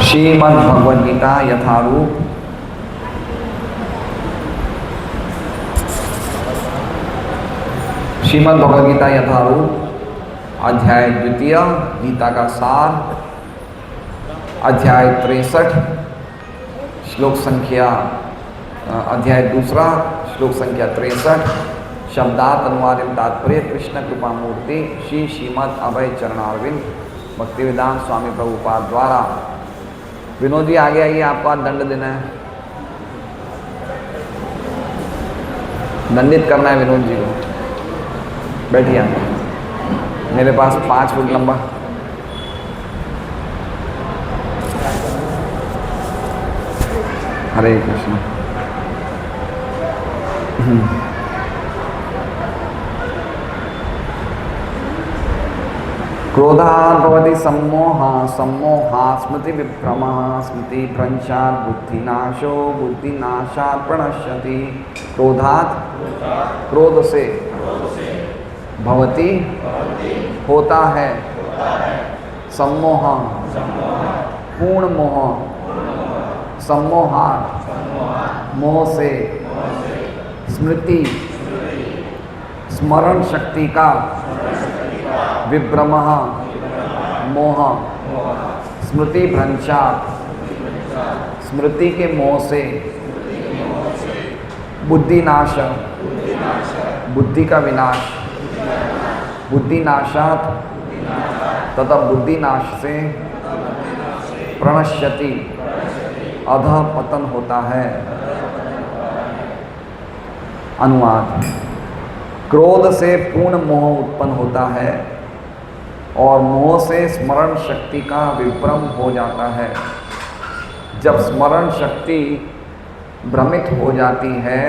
श्रीमद् भगवद गीता यथारूप श्रीमद् भगवद गीता यथारूप अध्याय द्वितीय गीता का सार अध्याय 63 श्लोक संख्या अध्याय दूसरा श्लोक संख्या 63 शब्दात अनुवादित तात्पर्य कृष्ण कृपा मूर्ति श्री श्रीमद् अभय चरणारविंद भक्तिवेदांत स्वामी प्रभुपाद द्वारा। विनोद जी आगे आइए, आपको दंड देना है, दंडित करना है विनोद जी को। बैठिए, मेरे पास 5 फुट लंबा हरे कृष्ण। क्रोधात् भवति सम्मोहः, सम्मोहात् स्मृति विभ्रमः, स्मृति भ्रंशात् बुद्धिनाशो, बुद्धिनाशात् प्रणश्यति। क्रोधात् क्रोध से भवति होता है, सम्मोह पूर्ण मोह, सम्मोहात् मोह से, स्मृति स्मरण शक्ति का, विभ्रमः मोह, स्मृति भ्रंशात् स्मृति के मोह से, बुद्धिनाश बुद्धि का विनाश, बुद्धिनाशात् तथा बुद्धिनाश से, प्रणश्यति अधः पतन होता है। अनुवाद: क्रोध से पूर्ण मोह उत्पन्न होता है और मोह से स्मरण शक्ति का विभ्रम हो जाता है। जब स्मरण शक्ति भ्रमित हो जाती है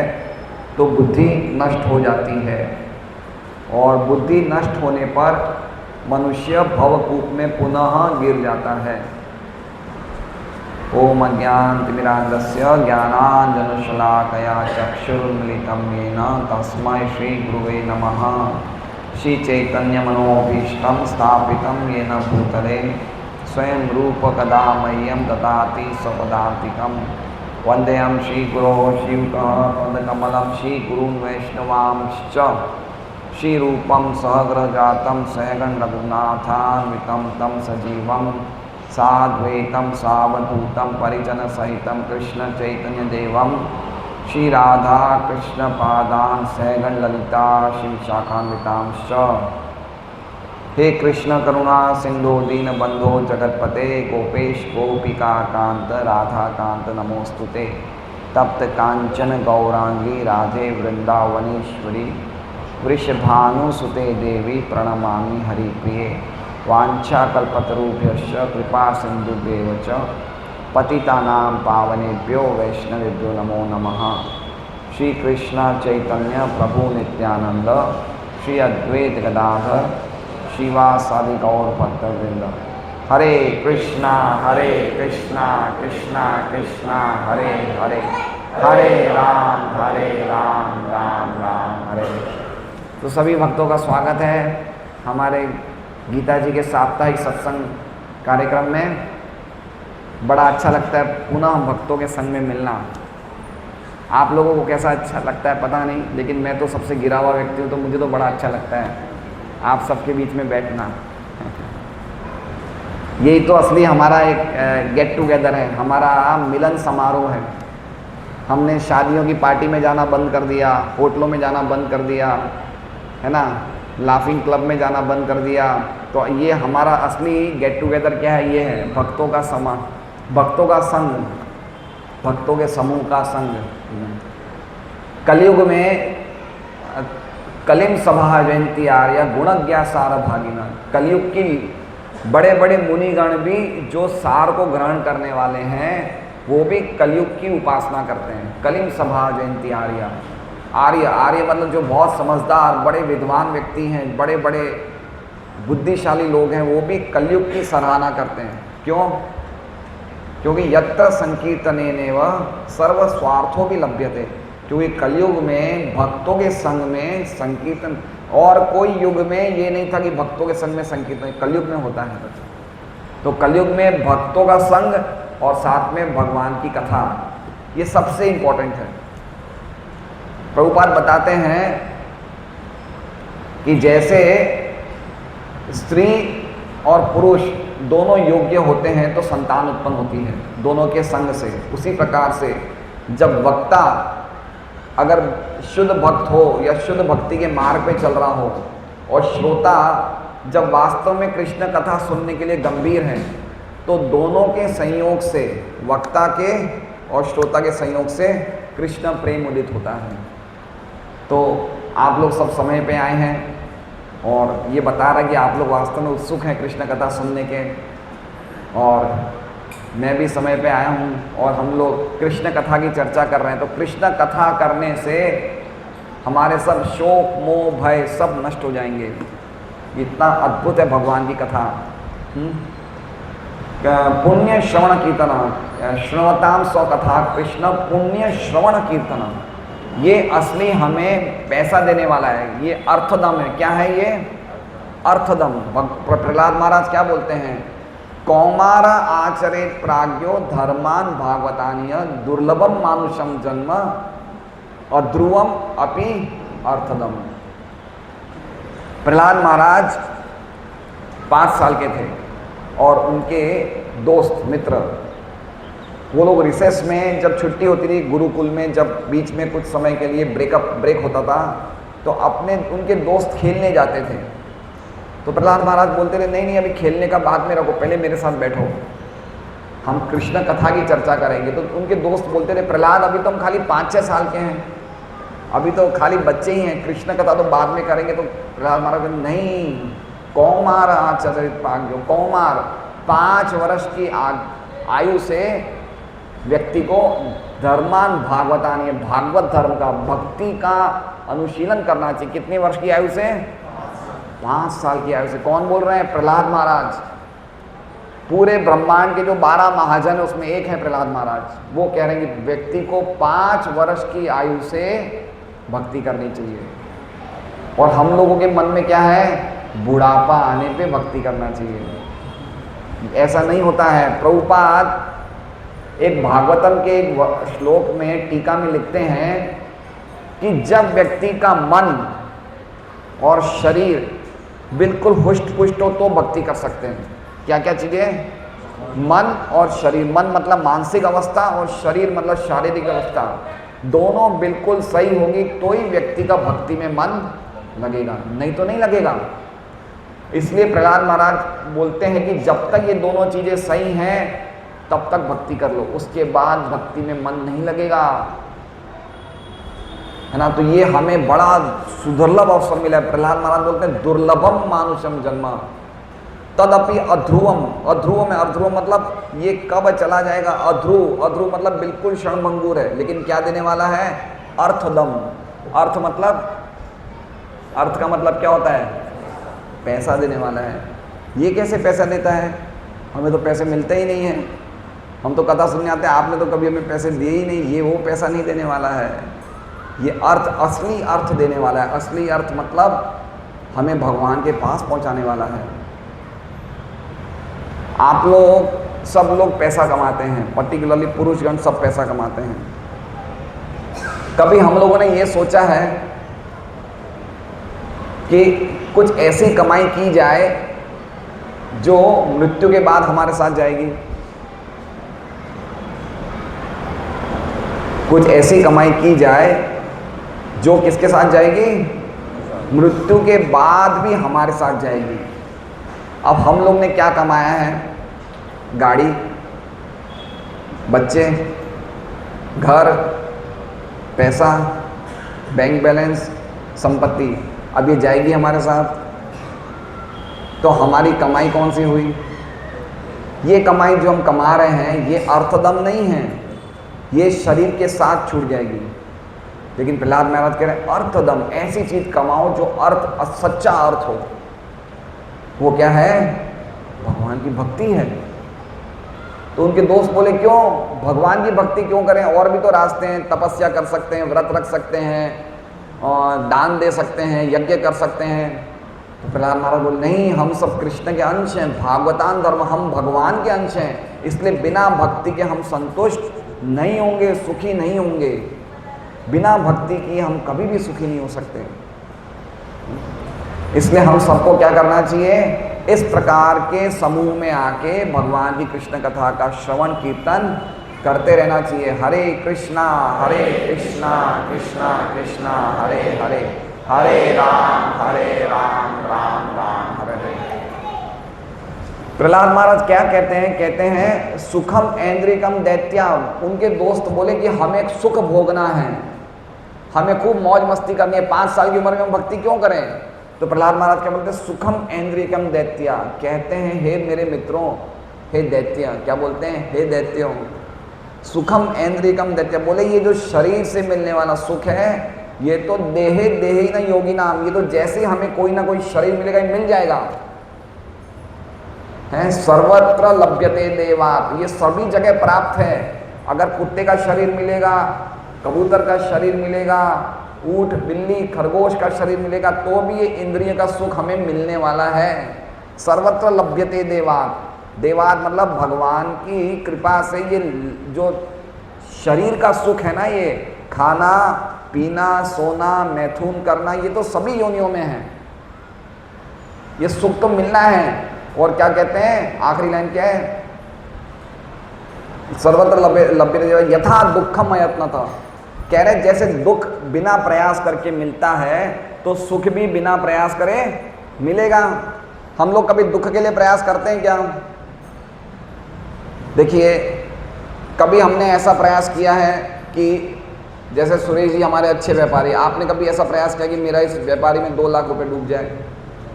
तो बुद्धि नष्ट हो जाती है और बुद्धि नष्ट होने पर मनुष्य भवकूप में पुनः गिर जाता है। ओम अज्ञानतिमिरान्धस्य ज्ञानाञ्जनशलाकया चक्षुरुन्मिलितं येन तस्मै श्रीगुरुवे नमः। श्रीचैतन्यमनोभीष्टं स्थापितं येन भूतले स्वयं रूप कदा मह्यं ददाति स्वपदान्तिकं। वन्देऽहं श्रीगुरो श्रीयुतपदकमलं श्रीगुरुं वैष्णवांश्च श्रीरूपं सहग्रजातं सहगण रघुनाथान्वितं तं सजीवं साद्वैतं सावधूतं परिजनसहितं कृष्ण चैतन्य देवं श्री राधा कृष्ण पादान सहगण ललिता शिव शाखान्वितांश्च। हे कृष्ण करुणा सिंधु दीनबंधो जगतपते गोपेश गोपिका कांत राधा कांत नमोस्तुते। तप्त कांचन गौरांगी राधे वृंदावनेश्वरी वृषभानुसुते देवी प्रणमामि हरिप्रिये। वाञ्छाकल्पतरुभ्यश्च कृपा सिन्धुभ्येव च पतितानां पावनेभ्यो वैष्णवेभ्यो नमो नमः। श्री कृष्ण चैतन्य प्रभु नित्यानंद श्री अद्वैत गदाधर श्रीवासादि गौर भक्तवृंद। हरे कृष्णा कृष्णा कृष्णा हरे हरे, हरे राम राम राम हरे। तो सभी भक्तों का स्वागत है हमारे गीता जी के साप्ताहिक सत्संग कार्यक्रम में। बड़ा अच्छा लगता है पुनः भक्तों के संग में मिलना। आप लोगों को कैसा अच्छा लगता है पता नहीं, लेकिन मैं तो सबसे गिरा हुआ व्यक्ति हूँ तो मुझे तो बड़ा अच्छा लगता है आप सबके बीच में बैठना। यही तो असली हमारा एक गेट टुगेदर है, हमारा मिलन समारोह है। हमने शादियों की पार्टी में जाना बंद कर दिया, होटलों में जाना बंद कर दिया, है ना, लाफिंग क्लब में जाना बंद कर दिया। तो ये हमारा असली गेट टुगेदर क्या है? ये है भक्तों का भक्तों का संग, भक्तों के समूह का संग। कलयुग में कलिम सभा जयंती आर्य गुणज्ञा सार भागिना। कलयुग की बड़े बड़े मुनिगण भी जो सार को ग्रहण करने वाले हैं वो भी कलयुग की उपासना करते हैं। कलिम सभा जयंती आर्य, आर्य मतलब जो बहुत समझदार बड़े विद्वान व्यक्ति हैं, बड़े बड़े बुद्धिशाली लोग हैं, वो भी कलयुग की सराहना करते हैं। क्यों? क्योंकि यत्र संकीर्तनेनैव सर्व स्वार्थो भी लभ्यते। क्योंकि कलयुग में भक्तों के संग में संकीर्तन, और कोई युग में ये नहीं था कि भक्तों के संग में संकीर्तन, कलयुग में होता है। तो कलयुग में भक्तों का संग और साथ में भगवान की कथा, ये सबसे इंपॉर्टेंट है। प्रभुपाद बताते हैं कि जैसे स्त्री और पुरुष दोनों योग्य होते हैं तो संतान उत्पन्न होती है दोनों के संग से, उसी प्रकार से जब वक्ता अगर शुद्ध भक्त हो या शुद्ध भक्ति के मार्ग पे चल रहा हो और श्रोता जब वास्तव में कृष्ण कथा सुनने के लिए गंभीर हैं, तो दोनों के संयोग से, वक्ता के और श्रोता के संयोग से कृष्ण प्रेम उदित होता है। तो आप लोग सब समय पे आए हैं और ये बता रहा है कि आप लोग वास्तव में उत्सुक हैं कृष्ण कथा सुनने के, और मैं भी समय पे आया हूँ और हम लोग कृष्ण कथा की चर्चा कर रहे हैं। तो कृष्ण कथा करने से हमारे सब शोक मोह भय सब नष्ट हो जाएंगे। इतना अद्भुत है भगवान की कथा। पुण्य श्रवण कीर्तन, श्रवताम सौ कथा कृष्ण पुण्य श्रवण कीर्तन, ये असली हमें पैसा देने वाला है। ये अर्थदम है। क्या है ये? अर्थदम। प्रहलाद महाराज क्या बोलते हैं? कौमार आचरेत प्राज्ञो धर्मान भागवतानीय दुर्लभम मानुषम जन्म अध्रुवम अपि अर्थदम। प्रहलाद महाराज 5 साल के थे और उनके दोस्त मित्र, वो लोग रिसेस में जब छुट्टी होती थी गुरुकुल में, जब बीच में कुछ समय के लिए ब्रेक होता था, तो उनके दोस्त खेलने जाते थे। तो प्रहलाद महाराज बोलते थे नहीं अभी खेलने का बाद में रखो, पहले मेरे साथ बैठो, हम कृष्ण कथा की चर्चा करेंगे। तो उनके दोस्त बोलते थे प्रहलाद अभी तो हम खाली 5-6 साल के हैं, अभी तो खाली बच्चे ही हैं, कृष्ण कथा तो बाद में करेंगे। तो प्रहलाद महाराज नहीं, कौमार आचरित प्राज्ञो, कौमार 5 वर्ष की आयु से व्यक्ति को धर्मान भागवतानी, भागवत धर्म का, भक्ति का अनुशीलन करना चाहिए। कितने वर्ष की आयु से? 5 साल की आयु से। कौन बोल रहे हैं? प्रहलाद महाराज। पूरे ब्रह्मांड के जो 12 महाजन है उसमें एक है प्रहलाद महाराज। वो कह रहे हैं कि व्यक्ति को 5 वर्ष की आयु से भक्ति करनी चाहिए। और हम लोगों के मन में क्या है? बुढ़ापा आने पे भक्ति करना चाहिए। ऐसा नहीं होता है। प्रभुपाद एक भागवतम के एक श्लोक में टीका में लिखते हैं कि जब व्यक्ति का मन और शरीर बिल्कुल हुष्ट पुष्ट हो तो भक्ति कर सकते हैं। क्या क्या चीज़ें? मन और शरीर। मन मतलब मानसिक अवस्था और शरीर मतलब शारीरिक अवस्था, दोनों बिल्कुल सही होगी तो ही व्यक्ति का भक्ति में मन लगेगा, नहीं तो नहीं लगेगा। इसलिए प्रहलाद महाराज बोलते हैं कि जब तक ये दोनों चीज़ें सही हैं तब तक भक्ति कर लो, उसके बाद भक्ति में मन नहीं लगेगा, है ना। तो ये हमें बड़ा सुदुर्लभ अवसर मिला है। प्रहलाद महाराज बोलते हैं दुर्लभम मानुषम जन्म तदपि अध्रुवम। अध्रुव में, अध्रुव मतलब ये कब चला जाएगा? अध्रुव, अध्रुव मतलब बिल्कुल क्षणभंगुर है, लेकिन क्या देने वाला है? अर्थदम। अर्थ मतलब, अर्थ का मतलब क्या होता है? पैसा देने वाला है। ये कैसे पैसा देता है? हमें तो पैसे मिलते ही नहीं हैं, हम तो कथा सुनने आते हैं, आपने तो कभी हमें पैसे दिए ही नहीं। ये वो पैसा नहीं देने वाला है, ये अर्थ, असली अर्थ देने वाला है। असली अर्थ मतलब हमें भगवान के पास पहुंचाने वाला है। आप लोग सब लोग पैसा कमाते हैं, पर्टिकुलरली पुरुषगण सब पैसा कमाते हैं। कभी हम लोगों ने ये सोचा है कि कुछ ऐसी कमाई की जाए जो मृत्यु के बाद हमारे साथ जाएगी? कुछ ऐसी कमाई की जाए जो किसके साथ जाएगी? मृत्यु के बाद भी हमारे साथ जाएगी। अब हम लोग ने क्या कमाया है? गाड़ी, बच्चे, घर, पैसा, बैंक बैलेंस, संपत्ति, अब ये जाएगी हमारे साथ। तो हमारी कमाई कौन सी हुई? ये कमाई जो हम कमा रहे हैं ये अर्थदम नहीं है, ये शरीर के साथ छूट जाएगी। लेकिन प्रहलाद महाराज कह रहे हैं अर्थदम, ऐसी चीज कमाओ जो अर्थ, सच्चा अर्थ हो। वो क्या है? भगवान की भक्ति है। तो उनके दोस्त बोले क्यों भगवान की भक्ति क्यों करें? और भी तो रास्ते हैं, तपस्या कर सकते हैं, व्रत रख सकते हैं, और दान दे सकते हैं, यज्ञ कर सकते हैं। तो प्रहलाद महाराज बोले नहीं, हम सब कृष्ण के अंश हैं, भागवतान धर्म, हम भगवान के अंश हैं, इसलिए बिना भक्ति के हम संतुष्ट नहीं होंगे, सुखी नहीं होंगे। बिना भक्ति की हम कभी भी सुखी नहीं हो सकते। इसलिए हम सबको क्या करना चाहिए, इस प्रकार के समूह में आके भगवान की कृष्ण कथा का श्रवण कीर्तन करते रहना चाहिए। हरे कृष्णा कृष्णा कृष्णा हरे हरे, हरे राम राम राम हरे हरे। प्रहलाद महाराज क्या कहते हैं, कहते हैं सुखम ऐन्द्रिकम दैत्या। उनके दोस्त बोले कि हमें एक सुख भोगना है, हमें खूब मौज मस्ती करनी है, 5 साल की उम्र में हम भक्ति क्यों करें। तो प्रहलाद महाराज क्या बोलते हैं, सुखम ऐन्द्रिकम दैत्या। कहते हैं हे मेरे मित्रों, हे दैत्या, क्या बोलते हैं, हे दैत्यों, सुखम ऐन्द्रिकम दैत्या। बोले ये जो शरीर से मिलने वाला सुख है, ये तो देहे देहे न योगी नाम, ये तो जैसे हमें कोई ना कोई शरीर मिलेगा, मिल जाएगा, है सर्वत्र लभ्यते देवात्, ये सभी जगह प्राप्त है। अगर कुत्ते का शरीर मिलेगा, कबूतर का शरीर मिलेगा, ऊंट बिल्ली खरगोश का शरीर मिलेगा, तो भी ये इंद्रिय का सुख हमें मिलने वाला है। सर्वत्र लभ्यते देवात्, देवात् मतलब भगवान की कृपा से ये जो शरीर का सुख है ना, ये खाना पीना सोना मैथुन करना, ये तो सभी योनियों में है, ये सुख तो मिलना है। और क्या कहते हैं, आखिरी लाइन क्या है, सर्वत्र लभ्यते यथा दुखम अयत्नतः। कह रहे जैसे दुख बिना प्रयास करके मिलता है, तो सुख भी बिना प्रयास करे मिलेगा। हम लोग कभी दुख के लिए प्रयास करते हैं क्या? देखिए कभी हमने ऐसा प्रयास किया है कि जैसे सुरेश जी हमारे अच्छे व्यापारी, आपने कभी ऐसा प्रयास किया कि मेरा इस व्यापारी में 2 लाख रुपए डूब जाए?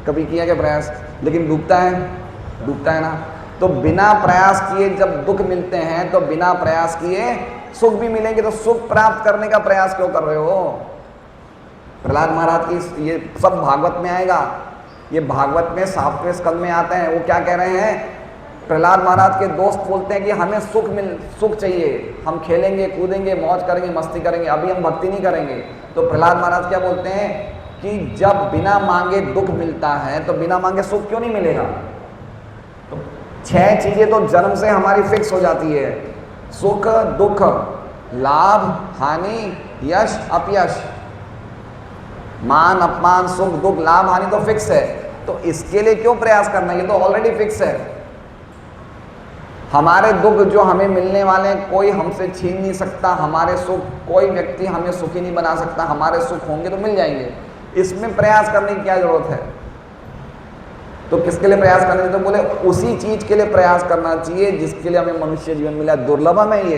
कभी किया क्या प्रयास? लेकिन डूबता है ना। तो बिना प्रयास किए जब दुख मिलते हैं, तो बिना प्रयास किए सुख भी मिलेंगे। तो सुख प्राप्त करने का प्रयास क्यों कर रहे हो? प्रहलाद महाराज की ये सब भागवत में आएगा, ये भागवत में 7वें स्कंद में आते हैं। वो क्या कह रहे हैं, प्रहलाद महाराज के दोस्त बोलते हैं कि हमें सुख चाहिए, हम खेलेंगे कूदेंगे मौज करेंगे मस्ती करेंगे, अभी हम भक्ति नहीं करेंगे। तो प्रहलाद महाराज क्या बोलते हैं कि जब बिना मांगे दुख मिलता है, तो बिना मांगे सुख क्यों नहीं मिलेगा? तो 6 चीजें तो जन्म से हमारी फिक्स हो जाती है, सुख दुख लाभ हानि यश अपयश, मान अपमान सुख दुख लाभ हानि तो फिक्स है। तो इसके लिए क्यों प्रयास करना, ये तो ऑलरेडी फिक्स है। हमारे दुख जो हमें मिलने वाले हैं कोई हमसे छीन नहीं सकता, हमारे सुख कोई व्यक्ति हमें सुखी नहीं बना सकता, हमारे सुख होंगे तो मिल जाएंगे। इसमें प्रयास करने की क्या जरूरत है? तो किसके लिए प्रयास करना चाहिए? तो बोले उसी चीज के लिए प्रयास करना चाहिए जिसके लिए हमें मनुष्य जीवन मिला। दुर्लभम है ये,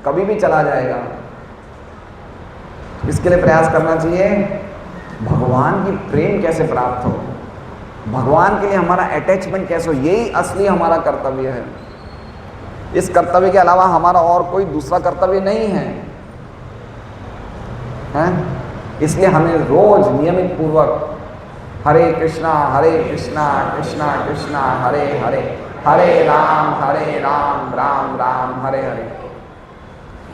कभी भी चला जाएगा। इसके लिए प्रयास करना चाहिए भगवान की प्रेम कैसे प्राप्त हो, भगवान के लिए हमारा अटैचमेंट कैसे हो, यही असली हमारा कर्तव्य है। इस कर्तव्य के अलावा हमारा और कोई दूसरा कर्तव्य नहीं है, हैं? इसलिए हमें रोज नियमित पूर्वक हरे कृष्णा कृष्णा कृष्णा हरे हरे, हरे राम राम राम हरे हरे।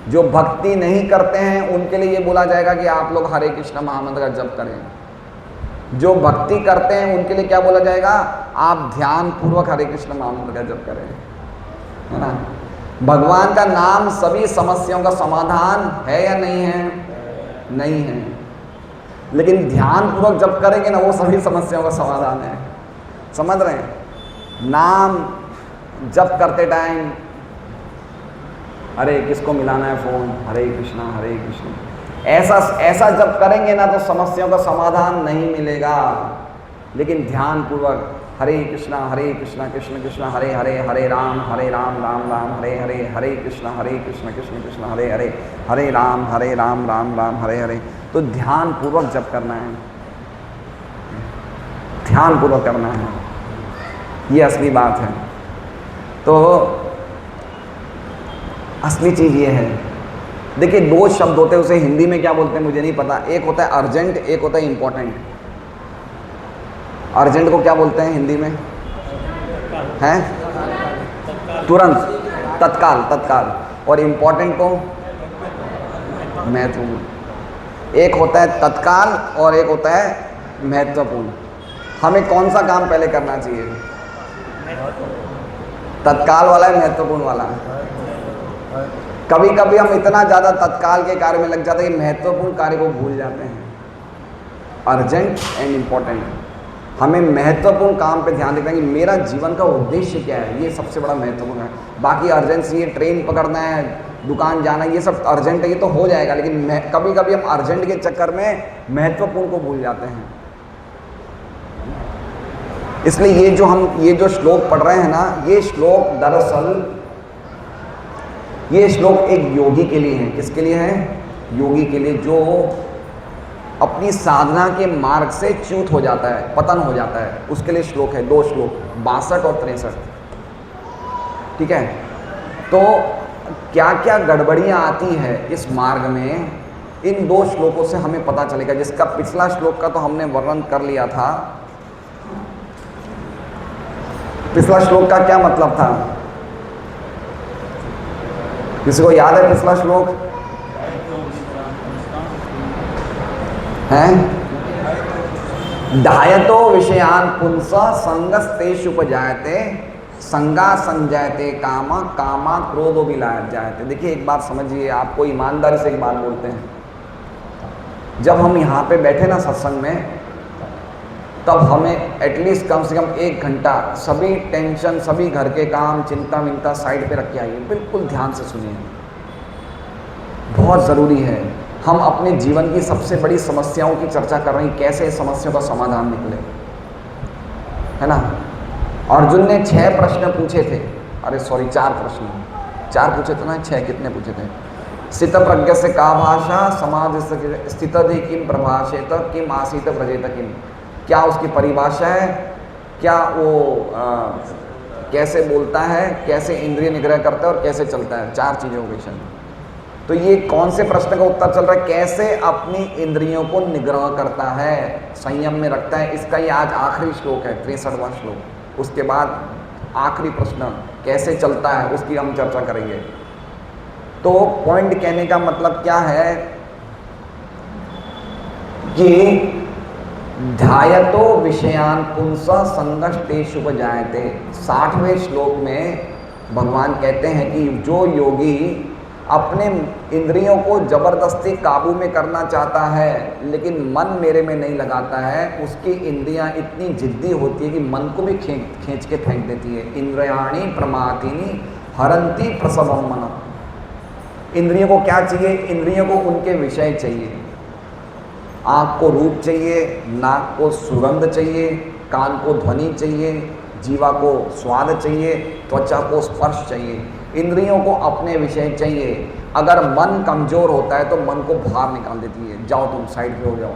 जो भक्ति नहीं करते हैं उनके लिए ये बोला जाएगा कि आप लोग हरे कृष्ण महामंत्र का जप करें। जो भक्ति करते हैं उनके लिए क्या बोला जाएगा, आप ध्यान पूर्वक हरे कृष्ण महामंत्र का जप करें, है ना। भगवान का नाम सभी समस्याओं का समाधान है या नहीं है? नहीं है। लेकिन ध्यान पूर्वक जप करेंगे ना, वो सभी समस्याओं का समाधान है। समझ रहे हैं? नाम जप करते टाइम अरे किसको मिलाना है फोन, हरे कृष्ण, ऐसा जब करेंगे ना तो समस्याओं का समाधान नहीं मिलेगा। लेकिन ध्यान पूर्वक हरे कृष्णा कृष्ण कृष्ण हरे हरे, हरे राम राम राम हरे हरे, हरे कृष्ण कृष्ण कृष्ण हरे हरे, हरे राम राम राम हरे हरे। तो ध्यान पूर्वक जप करना है, ध्यान पूर्वक करना है, ये असली बात है। तो असली चीज ये है। देखिए 2 शब्द होते हैं, उसे हिंदी में क्या बोलते हैं मुझे नहीं पता। एक होता है अर्जेंट, एक होता है इंपॉर्टेंट। अर्जेंट को क्या बोलते हैं हिंदी में? हैं? तुरंत, तत्काल। और इंपॉर्टेंट को महत्वपूर्ण। एक होता है तत्काल और एक होता है महत्वपूर्ण। हमें कौन सा काम पहले करना चाहिए? तत्काल वाला है महत्वपूर्ण वाला? कभी कभी हम इतना ज़्यादा तत्काल के कार्य में लग जाते हैं कि महत्वपूर्ण कार्य को भूल जाते हैं। अर्जेंट एंड इम्पोर्टेंट, हमें महत्वपूर्ण काम पे ध्यान देना है कि मेरा जीवन का उद्देश्य क्या है, ये सबसे बड़ा महत्वपूर्ण है। बाकी अर्जेंसी, ट्रेन पकड़ना है, दुकान जाना, ये सब अर्जेंट है, ये तो हो जाएगा, लेकिन कभी कभी हम अर्जेंट के चक्कर में महत्वपूर्ण को भूल जाते हैं। इसलिए ये जो श्लोक पढ़ रहे हैं ना, ये श्लोक दरअसल ये श्लोक एक योगी के लिए है। किसके लिए है? योगी के लिए, जो अपनी साधना के मार्ग से च्युत हो जाता है, पतन हो जाता है, उसके लिए श्लोक है। 2 श्लोक 62 और 63, ठीक है। तो क्या क्या गड़बड़ियाँ आती है इस मार्ग में, इन 2 श्लोकों से हमें पता चलेगा। जिसका पिछला श्लोक का तो हमने वर्णन कर लिया था। पिछला श्लोक का क्या मतलब था? किसी को याद है पिछला श्लोक? हैं? ध्यायतो विषयान पुंस संगस्तेषुपजायते संगा संजायते काम कामा क्रोधो विलायत जायते। देखिए एक बात समझिए, आपको ईमानदारी से एक बात बोलते हैं, जब हम यहाँ पे बैठे ना सत्संग में, तब हमें एटलीस्ट कम से कम 1 घंटा सभी टेंशन, सभी घर के काम, चिंता विंता साइड पे रख के आइए। बिल्कुल ध्यान से सुनिए, बहुत ज़रूरी है। हम अपने जीवन की सबसे बड़ी समस्याओं की चर्चा कर रहे हैं, कैसे इस समस्या का समाधान निकले, है ना। अर्जुन ने 6 प्रश्न पूछे थे, 4 प्रश्न, 4 पूछे थे ना, 6 कितने पूछे थे? स्थित प्रज्ञ से का भाषा, समाधि स्थित किम प्रभाषेत, किम आसीत व्रजेत किम। क्या उसकी परिभाषा है, क्या वो कैसे बोलता है, कैसे इंद्रिय निग्रह करता है और कैसे चलता है, 4 चीज़ें हो गई शायद। तो ये कौन से प्रश्न का उत्तर चल रहा है? कैसे अपनी इंद्रियों को निग्रह करता है, संयम में रखता है। इसका ये आज आखिरी श्लोक है, 63वां श्लोक। उसके बाद आखिरी प्रश्न कैसे चलता है, उसकी हम चर्चा करेंगे। तो पॉइंट कहने का मतलब क्या है कि ध्यायतो विषयान पुंस संगस्तेषुपजायते। 60वें श्लोक में भगवान कहते हैं कि जो योगी अपने इंद्रियों को जबरदस्ती काबू में करना चाहता है, लेकिन मन मेरे में नहीं लगाता है, उसकी इंद्रियां इतनी जिद्दी होती है कि मन को भी खींच के फेंक देती है। इंद्रियाणि प्रमाथिनी हरंती प्रसवम मन। इंद्रियों को क्या चाहिए? इंद्रियों को उनके विषय चाहिए। आँख को रूप चाहिए, नाक को सुगंध चाहिए, कान को ध्वनि चाहिए, जीवा को स्वाद चाहिए, त्वचा को स्पर्श चाहिए। इंद्रियों को अपने विषय चाहिए। अगर मन कमज़ोर होता है तो मन को बाहर निकाल देती है, जाओ तुम साइड पे हो जाओ।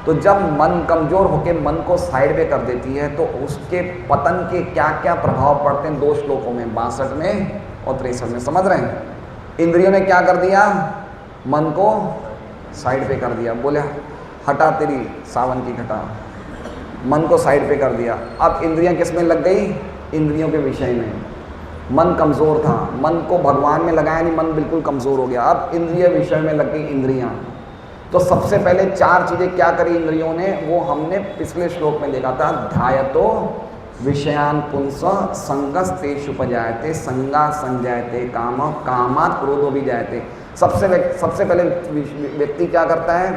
तो जब मन कमज़ोर होकर मन को साइड पे कर देती है तो उसके पतन के क्या क्या प्रभाव पड़ते हैं 2 श्लोकों में, 62 में और 63 में। समझ रहे हैं? इंद्रियों ने क्या कर दिया? मन को साइड पे कर दिया, बोले हटा तेरी सावन की घटा, मन को साइड पे कर दिया। अब इंद्रियां किस में लग गई? इंद्रियों के विषय में। मन कमज़ोर था, मन को भगवान में लगाया नहीं, मन बिल्कुल कमज़ोर हो गया। अब इंद्रिय विषय में लग गई इंद्रियां। तो सबसे पहले 4 चीज़ें क्या करी इंद्रियों ने, वो हमने पिछले श्लोक में देखा था। ध्यायतो विषयान पुंस संगस्तेषुपजायते संगा संजायते काम कामात् क्रोधो विजायते। सबसे पहले व्यक्ति क्या करता है?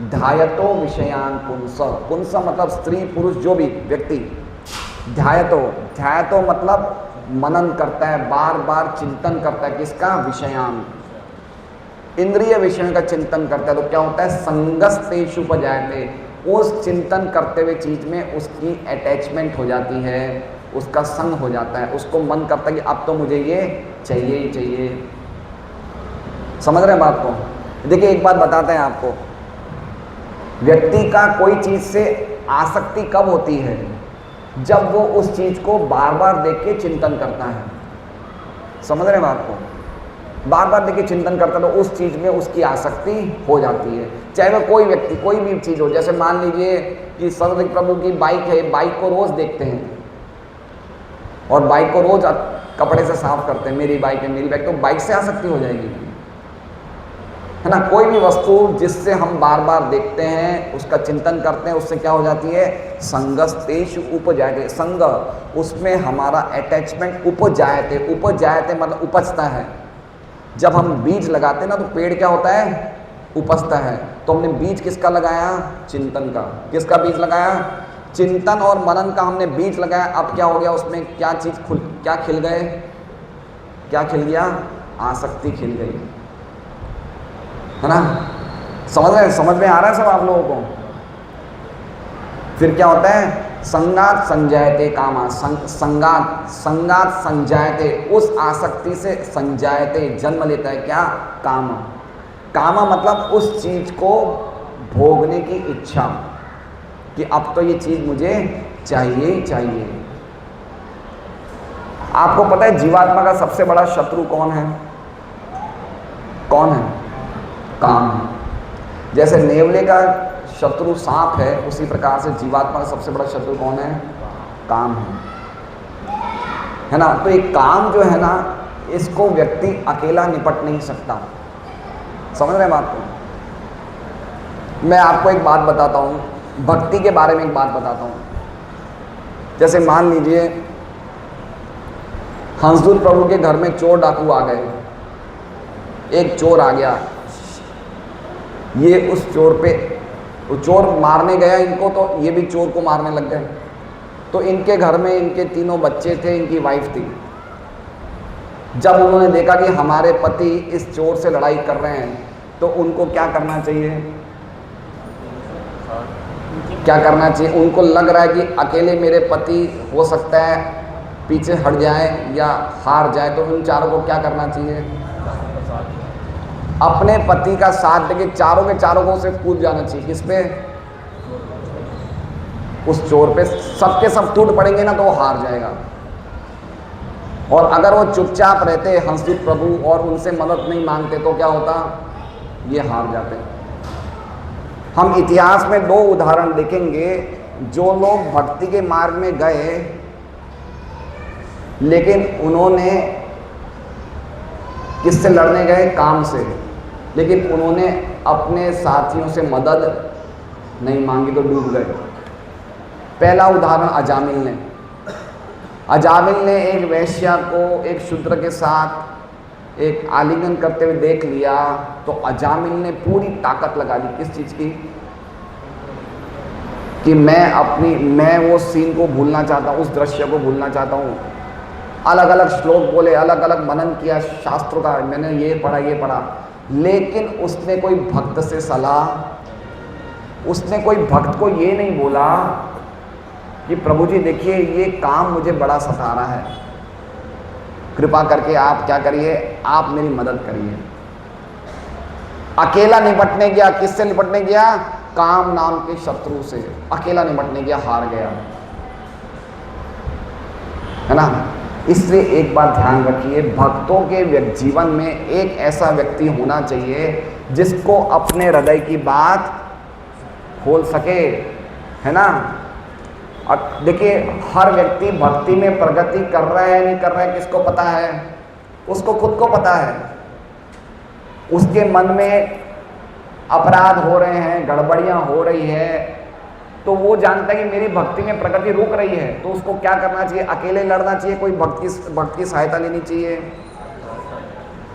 ध्यायतो विषयान पुंस। पुंस मतलब स्त्री पुरुष जो भी व्यक्ति, ध्यायतो मतलब मनन करता है, बार बार चिंतन करता है। किसका? विषयान, इंद्रिय विषयों का चिंतन करता है। तो क्या होता है? संगस्तेषुपजायते। उस चिंतन करते हुए चीज में उसकी अटैचमेंट हो जाती है, उसका संग हो जाता है, उसको मन करता है कि अब तो मुझे ये चाहिए ही चाहिए। समझ रहे हैं बात को? देखिए एक बात बताते हैं आपको, व्यक्ति का कोई चीज से आसक्ति कब होती है? जब वो उस चीज को बार बार देख के चिंतन करता है। समझ रहे हैं बात को? बार बार देख के चिंतन करता है तो उस चीज में उसकी आसक्ति हो जाती है। चाहे वह कोई व्यक्ति कोई भी चीज हो, जैसे मान लीजिए कि सरस्वती प्रभु की बाइक है, बाइक को रोज देखते हैं और बाइक को रोज कपड़े से साफ करते हैं, मेरी बाइक है मेरी बाइक, तो बाइक से आसक्ति हो जाएगी। है ना। कोई भी वस्तु जिससे हम बार बार देखते हैं, उसका चिंतन करते हैं, उससे क्या हो जाती है, संगस्तेषु उपजायते, संग उसमें हमारा अटैचमेंट उपजायते, उपजायते मतलब उपजता है। जब हम बीज लगाते हैं ना तो पेड़ क्या होता है, उपजता है। तो हमने बीज किसका लगाया, चिंतन का। किसका बीज लगाया, चिंतन और मनन का हमने बीज लगाया। अब क्या हो गया, उसमें क्या चीज क्या खिल गए, क्या खिल गया, आसक्ति खिल गई, है ना। समझ में आ रहा है सब आप लोगों को। फिर क्या होता है, संगात संजायते कामा, संगात संजायते, उस आसक्ति से संजायते जन्म लेता है क्या, काम। कामा मतलब उस चीज को भोगने की इच्छा, कि अब तो ये चीज मुझे चाहिए ही चाहिए। आपको पता है जीवात्मा का सबसे बड़ा शत्रु कौन है, कौन है, काम है। जैसे नेवले का शत्रु सांप है, उसी प्रकार से जीवात्मा का सबसे बड़ा शत्रु कौन है, काम है ना। तो ये काम जो है ना, इसको व्यक्ति अकेला निपट नहीं सकता। समझ रहे हैं बात को। मैं आपको एक बात बताता हूँ, भक्ति के बारे में एक बात बताता हूँ। जैसे मान लीजिए हंसदूत प्रभु के घर में चोर डाकू आ गए। एक चोर आ गया, ये उस चोर पे, वो चोर मारने गया इनको, तो ये भी चोर को मारने लग गए। तो इनके घर में इनके तीनों बच्चे थे, इनकी वाइफ थी। जब उन्होंने देखा कि हमारे पति इस चोर से लड़ाई कर रहे हैं, तो उनको क्या करना चाहिए, क्या करना चाहिए। उनको लग रहा है कि अकेले मेरे पति हो सकता है पीछे हट जाए या हार जाए, तो उन चारों को क्या करना चाहिए, अपने पति का साथ देके चारों के चारों को उसे कूद जाना चाहिए। किस पे, उस चोर पे। सबके सब टूट पड़ेंगे ना तो वो हार जाएगा। और अगर वो चुपचाप रहते हंसदूत प्रभु और उनसे मदद नहीं मांगते तो क्या होता, ये हार जाते। हम इतिहास में दो उदाहरण देखेंगे, जो लोग भक्ति के मार्ग में गए लेकिन उन्होंने किससे लड़ने गए, काम से, लेकिन उन्होंने अपने साथियों से मदद नहीं मांगी तो डूब गए। पहला उदाहरण अजामिल ने एक वैश्या को एक शूद्र के साथ एक आलिंगन करते हुए देख लिया, तो अजामिल ने पूरी ताकत लगा दी किस चीज़ की, कि मैं वो सीन को भूलना चाहता हूँ, उस दृश्य को भूलना चाहता हूँ। अलग अलग श्लोक बोले, अलग अलग मनन किया शास्त्रों का, मैंने ये पढ़ा, लेकिन उसने कोई भक्त से सलाह, उसने कोई भक्त को ये नहीं बोला कि प्रभु जी देखिए ये काम मुझे बड़ा सता रहा है, कृपा करके आप क्या करिए, आप मेरी मदद करिए। अकेला निपटने गया, किससे निपटने गया, काम नाम के शत्रु से अकेला निपटने गया, हार गया, है ना। इसलिए एक बात ध्यान रखिए, भक्तों के जीवन में एक ऐसा व्यक्ति होना चाहिए जिसको अपने हृदय की बात खोल सके, है ना। और देखिए हर व्यक्ति भक्ति में प्रगति कर रहा है नहीं कर रहा है किसको पता है, उसको खुद को पता है। उसके मन में अपराध हो रहे हैं, गड़बड़ियां हो रही है, तो वो जानता है कि मेरी भक्ति में प्रगति रुक रही है, तो उसको क्या करना चाहिए, अकेले लड़ना चाहिए, कोई भक्त की सहायता लेनी चाहिए।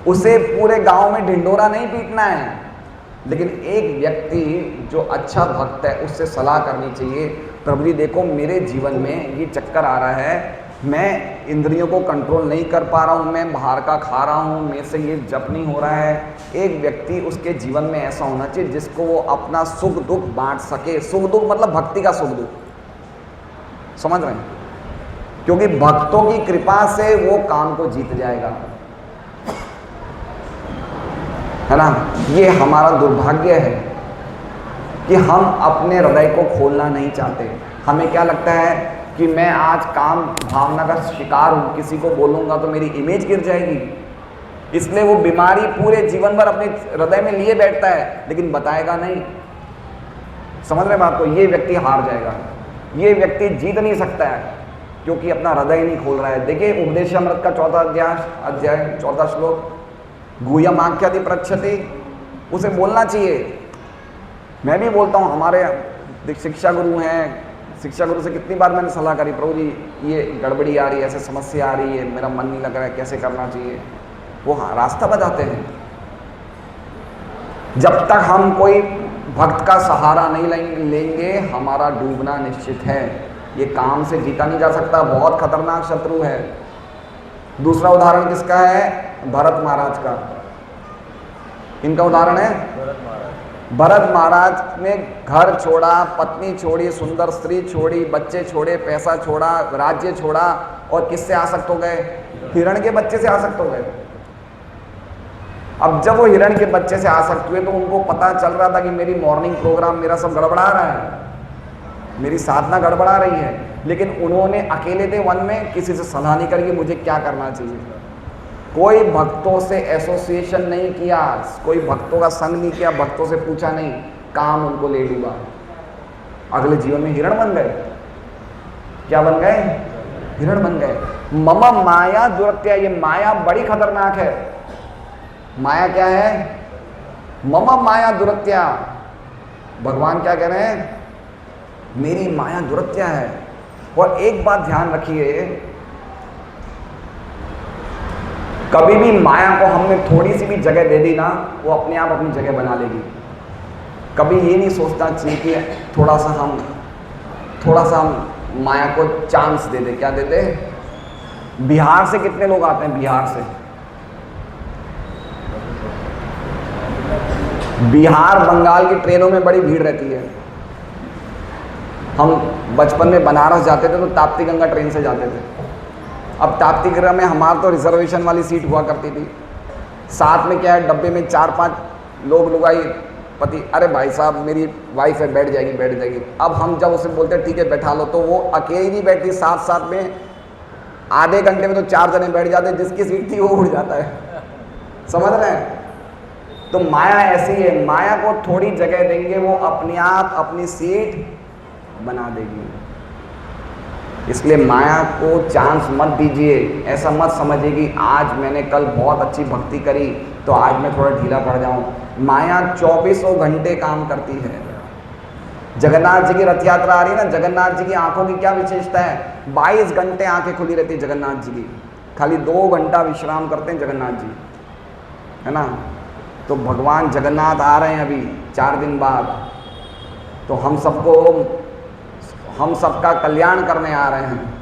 उसे पूरे गांव में ढिंढोरा नहीं पीटना है, लेकिन एक व्यक्ति जो अच्छा भक्त है उससे सलाह करनी चाहिए, प्रभु जी देखो मेरे जीवन में ये चक्कर आ रहा है, मैं इंद्रियों को कंट्रोल नहीं कर पा रहा हूँ, मैं बाहर का खा रहा हूँ, मेरे से ये जप नहीं हो रहा है। एक व्यक्ति उसके जीवन में ऐसा होना चाहिए जिसको वो अपना सुख दुख बांट सके। सुख दुख मतलब भक्ति का सुख दुख, समझ रहे हैं, क्योंकि भक्तों की कृपा से वो काम को जीत जाएगा, है ना। ये हमारा दुर्भाग्य है कि हम अपने हृदय को खोलना नहीं चाहते। हमें क्या लगता है कि मैं आज काम भावना का शिकार हूँ, किसी को बोलूँगा तो मेरी इमेज गिर जाएगी, इसलिए वो बीमारी पूरे जीवन भर अपने हृदय में लिए बैठता है लेकिन बताएगा नहीं। समझ रहे बात को, ये व्यक्ति हार जाएगा, ये व्यक्ति जीत नहीं सकता है क्योंकि अपना हृदय नहीं खोल रहा है। देखिए उपदेशामृत का 4वां अध्याय 4वां श्लोक, गुह्यमाख्याति प्रक्षति उसे बोलना चाहिए। मैं भी बोलता हूँ, हमारे शिक्षा गुरु हैं, शिक्षा गुरु से कितनी बार मैंने सलाह करी, प्रभु जी ये गड़बड़ी आ रही है, ऐसे समस्या आ रही है, मेरा मन नहीं लग रहा है, कैसे करना चाहिए। वो रास्ता बताते हैं। जब तक हम कोई भक्त का सहारा नहीं लेंगे, हमारा डूबना निश्चित है। ये काम से जीता नहीं जा सकता, बहुत खतरनाक शत्रु है। दूसरा उदाहरण किसका है? भरत महाराज का। इनका उदाहरण है भरत महाराज ने घर छोड़ा, पत्नी छोड़ी, सुंदर स्त्री छोड़ी, बच्चे छोड़े, पैसा छोड़ा, राज्य छोड़ा, और किससे आसक्त हो गए? हिरण के बच्चे से आसक्त हो गए। अब जब वो हिरण के बच्चे से आसक्त हुए तो उनको पता चल रहा था कि मेरी मॉर्निंग प्रोग्राम मेरा सब गड़बड़ा रहा है, मेरी साधना गड़बड़ा रही है। लेकिन उन्होंने अकेले थे वन में, किसी से सलाह नहीं करी कि मुझे क्या करना चाहिए। कोई भक्तों से एसोसिएशन नहीं किया, कोई भक्तों का संग नहीं किया, भक्तों से पूछा नहीं, काम उनको ले डूबा। अगले जीवन में हिरण बन गए। क्या बन गए? हिरण बन गए। मम माया दुरत्या, ये माया बड़ी खतरनाक है। माया क्या है? मम माया दुरत्या। भगवान क्या कह रहे हैं? मेरी माया दुरत्या है। और एक बात ध्यान रखिए, कभी भी माया को हमने थोड़ी सी भी जगह दे दी ना, वो अपने आप अपनी जगह बना लेगी। कभी ये नहीं सोचना चाहिए कि थोड़ा सा हम माया को चांस दे दे। क्या दे दे? बिहार से कितने लोग आते हैं? बिहार से, बिहार बंगाल की ट्रेनों में बड़ी भीड़ रहती है। हम बचपन में बनारस जाते थे तो ताप्ती गंगा ट्रेन से जाते थे। अब ताप्ती गंगा में हमारा तो रिजर्वेशन वाली सीट हुआ करती थी। साथ में क्या है, डब्बे में 4-5 लोग लुगाई पति, अरे भाई साहब मेरी वाइफ है, बैठ जाएगी। अब हम जब उसे बोलते हैं ठीक है बैठा लो, तो वो अकेली नहीं बैठती, साथ में आधे घंटे में तो 4 जने बैठ जाते, जिसकी सीट थी वो उड़ जाता है। समझ रहे हैं? तो माया ऐसी है, माया को थोड़ी जगह देंगे वो अपने आप अपनी सीट बना देगी। इसलिए माया को चांस मत दीजिए। ऐसा मत समझिए कि आज मैंने कल बहुत अच्छी भक्ति करी तो आज मैं थोड़ा ढीला पड़ जाऊं। माया 24 घंटे काम करती है। जगन्नाथ जी की रथ यात्रा आ रही है ना, जगन्नाथ जी की आंखों की क्या विशेषता है? 22 घंटे आंखें खुली रहती है जगन्नाथ जी की, खाली 2 घंटा विश्राम करते हैं जगन्नाथ जी, है ना। तो भगवान जगन्नाथ आ रहे हैं अभी 4 दिन बाद, तो हम सबका कल्याण करने आ रहे हैं।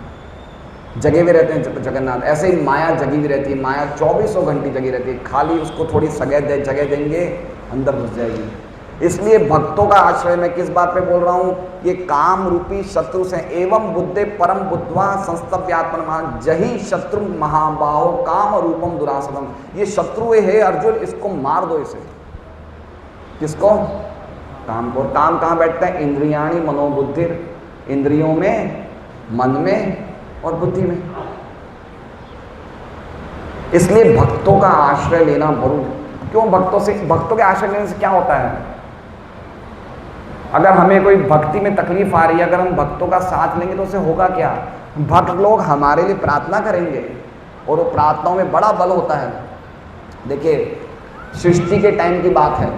जगे हुए रहते हैं जगन्नाथ। ऐसे ही माया जगी हुई रहती है। माया 24 घंटे जगी रहती है, खाली उसको थोड़ी जगह देंगे अंदर घुस जाएगी। इसलिए भक्तों का आश्रय मैं किस बात पे बोल रहा हूँ? ये काम रूपी शत्रु से एवं बुद्धे परम बुद्धवा संस्तव्यात्मन जही शत्रु महाबाहो काम रूपम दुरासनम। ये शत्रु है अर्जुन, इसको मार दो। इसे किसको? काम को। काम कहाँ बैठता है? इंद्रियाणी मनोबुद्धि, इंद्रियों में, मन में और बुद्धि में। इसलिए भक्तों का आश्रय लेना क्यों? भक्तों के आश्रय लेने से क्या होता है? अगर हमें कोई भक्ति में तकलीफ आ रही है, अगर हम भक्तों का साथ लेंगे तो उससे होगा क्या? भक्त लोग हमारे लिए प्रार्थना करेंगे और वो प्रार्थनाओं में बड़ा बल होता है। देखिए, सृष्टि के टाइम की बात है,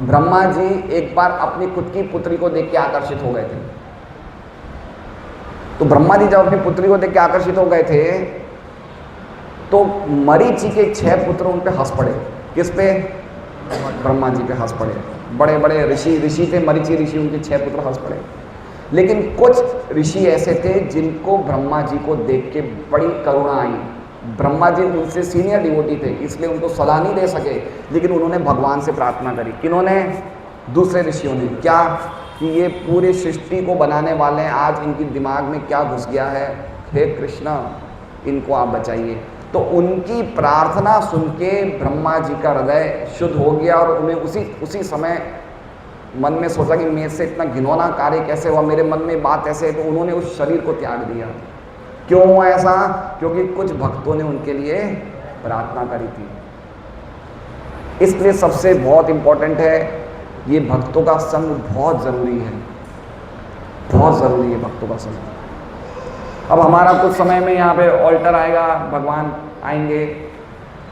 ब्रह्मा जी एक बार अपनी खुद की पुत्री को देख के आकर्षित हो गए थे। तो ब्रह्मा जी जब अपनी पुत्री को देख के आकर्षित हो गए थे तो मरीचि के 6 पुत्र उन पे हंस पड़े। किस पे? ब्रह्मा जी पे हंस पड़े। बड़े बड़े ऋषि थे, मरीचि ऋषि, उनके 6 पुत्र हंस पड़े। लेकिन कुछ ऋषि ऐसे थे जिनको ब्रह्मा जी को देख के बड़ी करुणा आई। ब्रह्मा जी उनसे सीनियर डिवोटी थे, इसलिए उनको सलाह नहीं दे सके, लेकिन उन्होंने भगवान से प्रार्थना करी। किन्होंने? दूसरे ऋषियों ने। क्या? कि ये पूरी सृष्टि को बनाने वाले हैं, आज इनकी दिमाग में क्या घुस गया है, हे कृष्णा इनको आप बचाइए। तो उनकी प्रार्थना सुन के ब्रह्मा जी का हृदय शुद्ध हो गया और उन्हें उसी समय मन में सोचा कि मेरे से इतना घिनौना कार्य कैसे हुआ, मेरे मन में बात ऐसे है। तो उन्होंने उस शरीर को त्याग दिया। क्यों हुआ ऐसा? क्योंकि कुछ भक्तों ने उनके लिए प्रार्थना करी थी। इसलिए सबसे बहुत इंपॉर्टेंट है, ये भक्तों का संग बहुत ज़रूरी है, बहुत ज़रूरी है भक्तों का संग। अब हमारा कुछ समय में यहाँ पे ऑल्टर आएगा, भगवान आएंगे,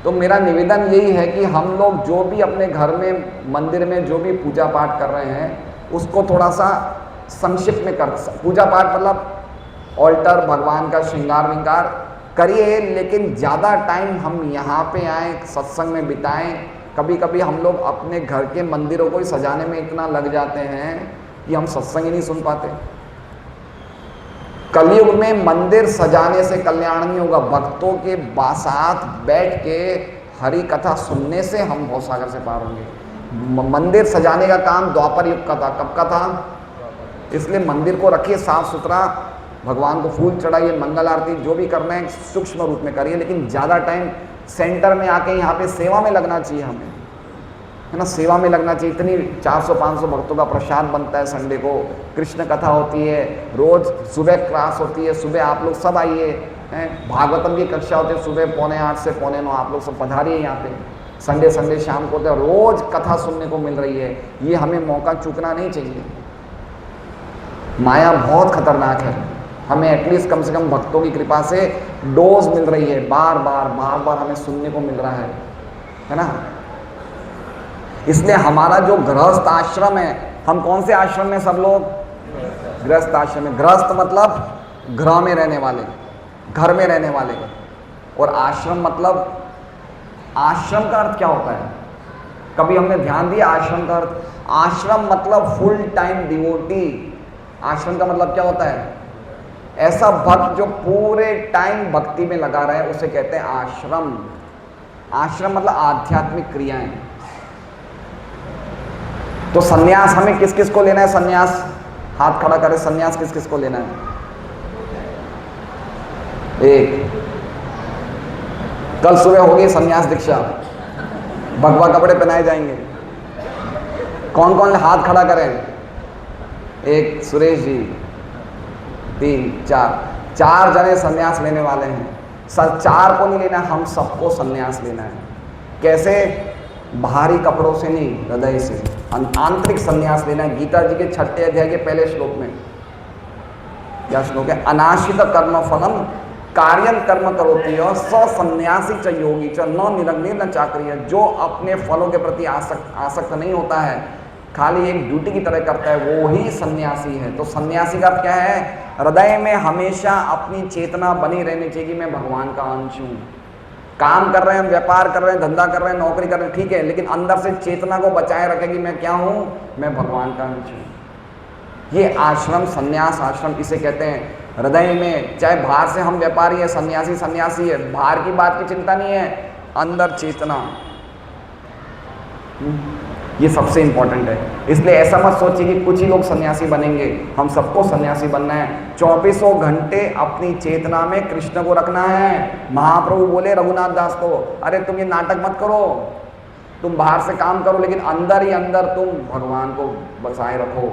तो मेरा निवेदन यही है कि हम लोग जो भी अपने घर में मंदिर में जो भी पूजा पाठ कर रहे हैं उसको थोड़ा सा संक्षिप्त में कर, पूजा पाठ मतलब ऑल्टर भगवान का श्रृंगार विंगार करिए, लेकिन ज़्यादा टाइम हम यहाँ पे आए सत्संग में बिताएं। कभी कभी हम लोग अपने घर के मंदिरों को ही सजाने में इतना लग जाते हैं कि हम सत्संग ही नहीं सुन पाते। कलयुग में मंदिर सजाने से कल्याण नहीं होगा, भक्तों के साथ बैठ के हरि कथा सुनने से हम भवसागर से पार होंगे। मंदिर सजाने का काम द्वापर युग का था। कब का था? इसलिए मंदिर को रखिए साफ सुथरा, भगवान को फूल चढ़ाइए, मंगल आरती जो भी करना है सूक्ष्म रूप में करिए, लेकिन ज़्यादा टाइम सेंटर में आके यहाँ पे सेवा में लगना चाहिए हमें, है ना, सेवा में लगना चाहिए। इतनी 400-500 भक्तों का प्रसाद बनता है, संडे को कृष्ण कथा होती है, रोज़ सुबह क्लास होती है, सुबह आप लोग सब आइए, हैं, भागवतम की कक्षा होती है सुबह 7:45 से 8:45, आप लोग सब पधारिए यहाँ पे। संडे शाम को होता है, रोज़ कथा सुनने को मिल रही है, ये हमें मौका चूकना नहीं चाहिए। माया बहुत खतरनाक है, हमें एटलीस्ट कम से कम भक्तों की कृपा से डोज मिल रही है, बार बार हमें सुनने को मिल रहा है ना। इसलिए हमारा जो गृहस्थ आश्रम है, हम कौन से आश्रम में सब लोग? गृहस्थ आश्रम में। गृहस्थ मतलब गृह में रहने वाले, घर में रहने वाले, और आश्रम मतलब, आश्रम का अर्थ क्या होता है? कभी हमने ध्यान दिया आश्रम का अर्थ? आश्रम मतलब फुल टाइम डिवोटी। आश्रम का मतलब क्या होता है? ऐसा भक्त जो पूरे टाइम भक्ति में लगा रहे, उसे कहते हैं आश्रम। आश्रम मतलब आध्यात्मिक क्रियाएं। तो सन्यास हमें किस किस को लेना है? सन्यास हाथ खड़ा करें, सन्यास किस किस को लेना है? एक, कल सुबह होगी सन्यास दीक्षा, भगवा कपड़े पहनाए जाएंगे। कौन कौन हाथ खड़ा करें? एक, सुरेश जी, 3, 4 जने सन्यास लेने वाले हैं। 4 को नहीं लेना, हम सबको सन्यास लेना है। कैसे? बाहरी कपड़ों से नहीं, हृदय से आंतरिक सन्यास लेना है। गीता जी के 6 अध्याय के पहले श्लोक में क्या श्लोक है? अनाश्रित कर्म फलम कार्यं कर्म करोति स सन्यासी च योगी च न निरग्नि न चाक्रिय। जो अपने फलों के प्रति आसक्त नहीं होता है, खाली एक ड्यूटी की तरह करता है, वो ही सन्यासी है। तो सन्यासी का क्या है? हृदय में हमेशा अपनी चेतना बनी रहनी चाहिए कि मैं भगवान का अंश हूँ। काम कर रहे हैं, व्यापार कर रहे हैं, धंधा कर रहे हैं, नौकरी कर रहे हैं, ठीक है, लेकिन अंदर से चेतना को बचाए रखें कि मैं क्या हूँ? मैं भगवान का अंश हूँ। ये आश्रम, सन्यास आश्रम इसे कहते हैं। हृदय में, चाहे बाहर से हम व्यापारी है, सन्यासी है, बाहर की बात की चिंता नहीं है, अंदर चेतना, ये सबसे इंपॉर्टेंट है। इसलिए ऐसा मत सोचिए कि कुछ ही लोग सन्यासी बनेंगे, हम सबको सन्यासी बनना है। 24 घंटे अपनी चेतना में कृष्ण को रखना है। महाप्रभु बोले रघुनाथ दास को, अरे तुम ये नाटक मत करो, तुम बाहर से काम करो, लेकिन अंदर ही अंदर तुम भगवान को बसाए रखो।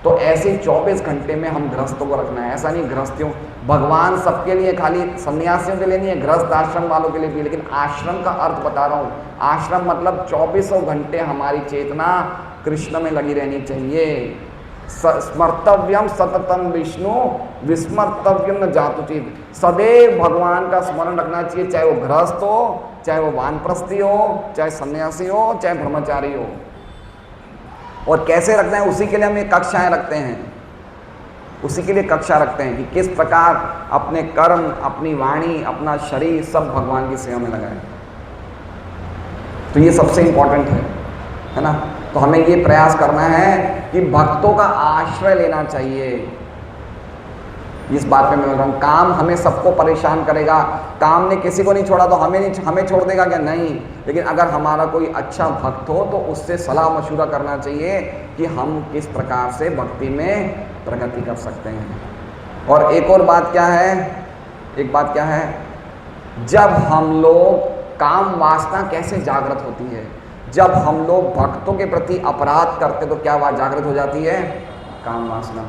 तो ऐसे 24 घंटे में हम गृहस्थों को रखना है। ऐसा नहीं गृहस्थियों, भगवान सबके लिए, खाली सन्यासियों के लिए नहीं है, गृहस्थ आश्रम वालों के लिए भी। लेकिन आश्रम का अर्थ बता रहा हूँ। आश्रम मतलब 24 घंटे हमारी चेतना कृष्ण में लगी रहनी चाहिए। स्मर्तव्यम सततम विष्णु विस्मर्तव्यम न जातुचित। सदैव भगवान का स्मरण रखना चाहिए, चाहे वो गृहस्थ हो, चाहे वो वानप्रस्थी हो, चाहे सन्यासी हो, चाहे ब्रह्मचारी हो। और कैसे रखना है, उसी के लिए हम ये कक्षाएं रखते हैं, उसी के लिए कक्षा रखते हैं कि किस प्रकार अपने कर्म, अपनी वाणी, अपना शरीर सब भगवान की सेवा में लगाएं। तो ये सबसे इम्पोर्टेंट है ना। तो हमें ये प्रयास करना है कि भक्तों का आश्रय लेना चाहिए। इस बात पे मैं बोल रहा हूँ, काम हमें सबको परेशान करेगा, काम ने किसी को नहीं छोड़ा तो हमें छोड़ देगा क्या? नहीं। लेकिन अगर हमारा कोई अच्छा भक्त हो तो उससे सलाह मशूरा करना चाहिए कि हम किस प्रकार से भक्ति में प्रगति कर सकते हैं। और एक और बात क्या है, जब हम लोग, काम वासना कैसे जागृत होती है? जब हम लोग भक्तों के प्रति अपराध करते तो क्या बात जागृत हो जाती है? काम वासना।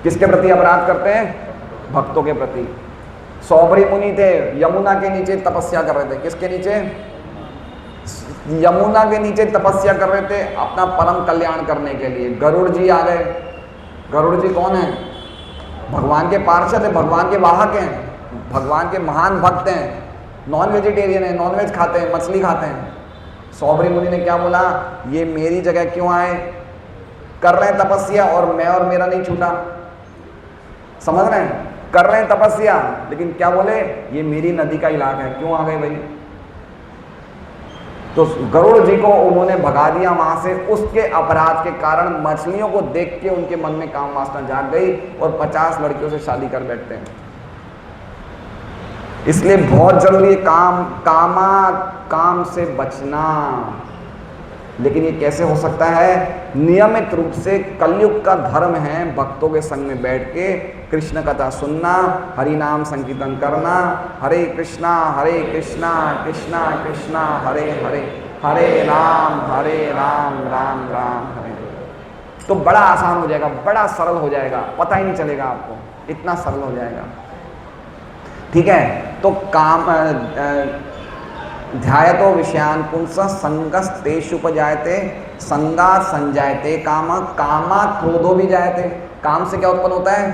किसके प्रति अपराध करते हैं? भक्तों के प्रति। सौबरी मुनि थे, यमुना के नीचे तपस्या कर रहे थे। किसके नीचे? यमुना के नीचे तपस्या कर रहे थे अपना परम कल्याण करने के लिए। गरुड़ जी आ गए। गरुड़ जी कौन है? भगवान के पार्षद है, भगवान के वाहक हैं, भगवान के महान भक्त हैं। नॉन वेजिटेरियन है, नॉन वेज खाते हैं, मछली खाते हैं। सौबरी मुनि ने क्या बोला, ये मेरी जगह क्यों आए, कर रहे हैं तपस्या और मैं और मेरा नहीं छूटा, समझ रहे हैं, कर रहे हैं तपस्या, लेकिन क्या बोले, ये मेरी नदी का इलाका है, क्यों आ गए भाई। तो गरुड़ जी को उन्होंने भगा दिया वहां से, उसके अपराध के कारण मछलियों को देख के उनके मन में काम वासना जाग गई और 50 लड़कियों से शादी कर बैठते हैं। इसलिए बहुत जरूरी है काम से बचना। लेकिन ये कैसे हो सकता है, नियमित रूप से कलयुग का धर्म है भक्तों के संग में बैठ के कृष्ण कथा सुनना, हरि नाम संकीर्तन करना, हरे कृष्णा कृष्णा कृष्णा हरे हरे, हरे राम राम राम हरे। तो बड़ा आसान हो जाएगा, बड़ा सरल हो जाएगा, पता ही नहीं चलेगा आपको, इतना सरल हो जाएगा। ठीक है, तो काम ध्यायतो विषयान पुंसः संगस्तेषुपजायते संगात् संजायते कामा कामात् क्रोधो भी जायते। काम से क्या उत्पन्न होता है,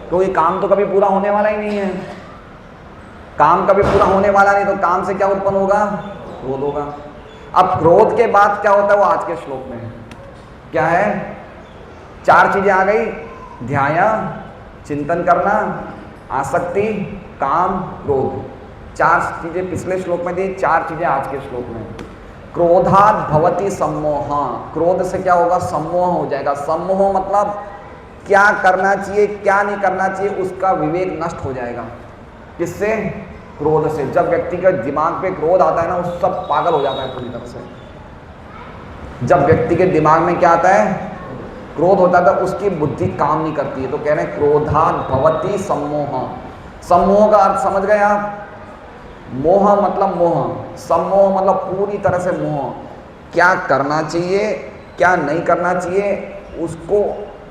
क्योंकि काम तो कभी पूरा होने वाला ही नहीं है, काम कभी पूरा होने वाला नहीं, तो काम से क्या उत्पन्न होगा, क्रोध होगा। अब क्रोध के बाद क्या होता है वो आज के श्लोक में है, क्या है, 4 चीजें आ गई, ध्याया, चिंतन करना, आसक्ति, काम, क्रोध। 4 चीजें पिछले श्लोक में दी, 4 चीजें आज के श्लोक में। क्रोधात् भवति सम्मोह, क्रोध से क्या होगा, सम्मोह हो जाएगा। सम्मोह मतलब क्या करना चाहिए क्या नहीं करना चाहिए उसका विवेक नष्ट हो जाएगा। किससे, क्रोध से। जब व्यक्ति के दिमाग पे क्रोध आता है ना, वो सब पागल हो जाता है पूरी तरह से। जब व्यक्ति के दिमाग में क्या आता है, क्रोध होता है, तो उसकी बुद्धि काम नहीं करती है। तो कह रहे हैं क्रोधात् भवति सम्मोह। सम्मोह का अर्थ समझ गए आप, मोह मतलब मोह, सम्मोह मतलब पूरी तरह से मोह। क्या करना चाहिए क्या नहीं करना चाहिए उसको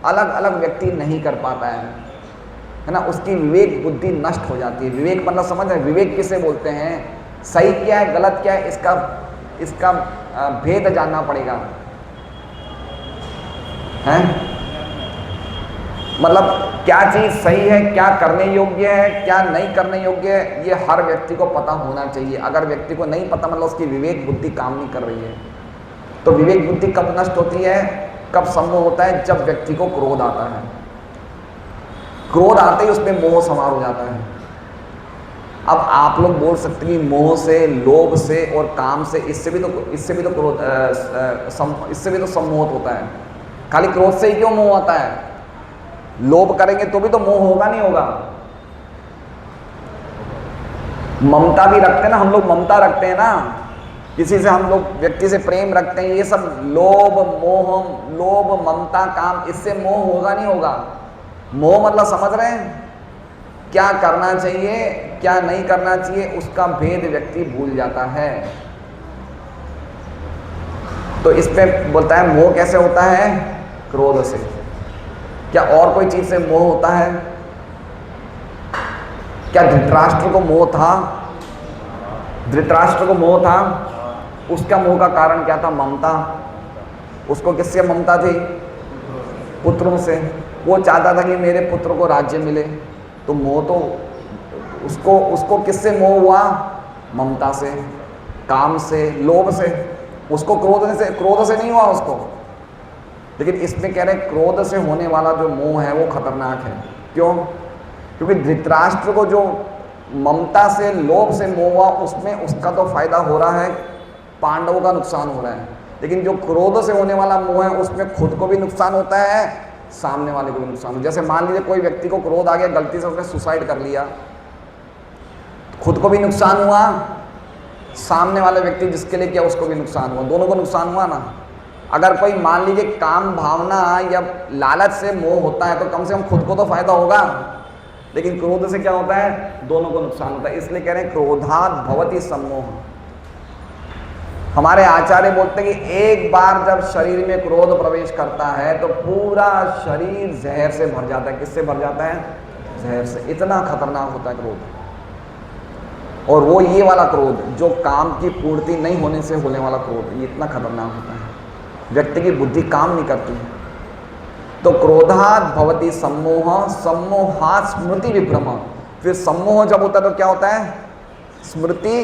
अलग अलग व्यक्ति नहीं कर पाता है ना, उसकी विवेक बुद्धि नष्ट हो जाती है। विवेक मतलब समझ रहे, विवेक किसे बोलते हैं, सही क्या है गलत क्या है, इसका भेद जानना पड़ेगा, है मतलब क्या चीज़ सही है, क्या करने योग्य है, क्या नहीं करने योग्य है, ये हर व्यक्ति को पता होना चाहिए। अगर व्यक्ति को नहीं पता, मतलब उसकी विवेक बुद्धि काम नहीं कर रही है। तो विवेक बुद्धि कब नष्ट होती है, कब सम्मोह होता है, जब व्यक्ति को क्रोध आता है। क्रोध आते ही उसमें मोह सवार हो जाता है। अब आप लोग बोल सकते हैं कि मोह से, लोभ से और काम से, इससे भी तो क्रोध, इससे भी तो सम्मोह होता है। खाली क्रोध से ही क्यों मोह आता है, लोभ करेंगे तो भी तो मोह होगा नहीं होगा। ममता भी रखते हैं ना हम लोग, ममता रखते हैं ना, किसी से हम लोग व्यक्ति से प्रेम रखते हैं, ये सब लोभ मोह, लोभ ममता काम, इससे मोह होगा नहीं होगा। मोह मतलब समझ रहे हैं, क्या करना चाहिए क्या नहीं करना चाहिए उसका भेद व्यक्ति भूल जाता है। तो इस पे बोलता है मोह कैसे होता है, क्रोध से। क्या और कोई चीज से मोह होता है, क्या धृतराष्ट्र को मोह था, धृतराष्ट्र को मोह था, उसका मोह का कारण क्या था, ममता। उसको किससे ममता थी, पुत्रों से। वो चाहता था कि मेरे पुत्र को राज्य मिले, तो मोह तो उसको किससे मोह हुआ, ममता से, काम से, लोभ से। उसको क्रोध से नहीं हुआ उसको। लेकिन इसमें कह रहे हैं क्रोध से होने वाला जो मोह है वो खतरनाक है। क्यों, क्योंकि धृतराष्ट्र को जो ममता से लोभ से मोह हुआ, उसमें उसका तो फायदा हो रहा है, पांडवों का नुकसान हो रहा है। लेकिन जो क्रोध से होने वाला मोह है उसमें खुद को भी नुकसान होता है, सामने वाले को भी नुकसान। जैसे मान लीजिए कोई व्यक्ति को क्रोध आ गया, गलती से उसने सुसाइड कर लिया, खुद को भी नुकसान हुआ, सामने वाले व्यक्ति जिसके लिए किया उसको भी नुकसान हुआ, दोनों को नुकसान हुआ ना। अगर कोई मान लीजिए काम भावना या लालच से मोह होता है तो कम से कम खुद को तो फायदा होगा, लेकिन क्रोध से क्या होता है, दोनों को नुकसान होता है। इसलिए कह रहे हैं क्रोधात् भवति सम्मोह। हमारे आचार्य बोलते हैं कि एक बार जब शरीर में क्रोध प्रवेश करता है तो पूरा शरीर जहर से भर जाता है। किससे भर जाता है, जहर से। इतना खतरनाक होता है क्रोध। और वो ये वाला क्रोध जो काम की पूर्ति नहीं होने से होने वाला क्रोध, ये इतना खतरनाक होता है, व्यक्ति की बुद्धि काम नहीं करती है। तो क्रोधात् भवति सम्मोह, सम्मोहात् स्मृति विभ्रम। फिर सम्मोह जब होता है तो क्या होता है, स्मृति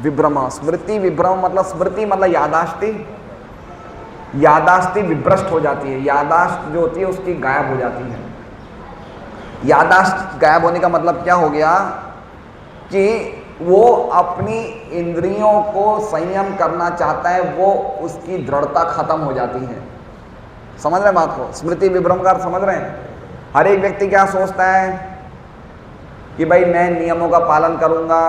विभ्रम। स्मृति विभ्रम मतलब स्मृति मतलब यादाश्ती, यादाश्ती विभ्रष्ट हो जाती है, यादाश्त जो होती है उसकी गायब हो जाती है। यादाश्त गायब होने का मतलब क्या हो गया कि वो अपनी इंद्रियों को संयम करना चाहता है, वो उसकी दृढ़ता खत्म हो जाती है। समझ रहे हैं बात को? स्मृति विभ्रम का अर्थ समझ रहे हैं? हर एक व्यक्ति क्या सोचता है कि भाई मैं नियमों का पालन करूंगा,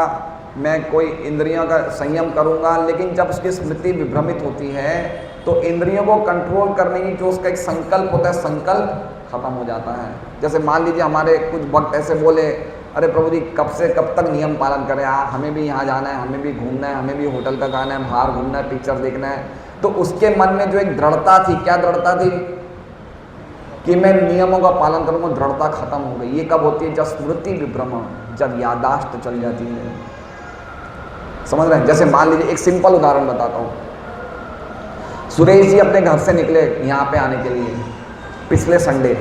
मैं कोई इंद्रियों का संयम करूंगा, लेकिन जब उसकी स्मृति विभ्रमित होती है तो इंद्रियों को कंट्रोल करने की जो उसका एक संकल्प होता है, संकल्प खत्म हो जाता है। जैसे मान लीजिए हमारे कुछ भक्त ऐसे बोले, अरे प्रभु जी कब से कब तक नियम पालन करें, हमें भी यहाँ जाना है, हमें भी घूमना है, हमें भी होटल का खाना है, बाहर घूमना है, पिक्चर देखना है। तो उसके मन में जो एक दृढ़ता थी, क्या दृढ़ता थी कि मैं नियमों का पालन करूँगा, दृढ़ता खत्म हो गई। ये कब होती है? जब स्मृति विभ्रम, जब यादाश्त चल जाती है। समझ रहे हैं? जैसे मान लीजिए एक सिंपल उदाहरण बताता हूँ। सुरेश जी अपने घर से निकले यहाँ पे आने के लिए पिछले संडे,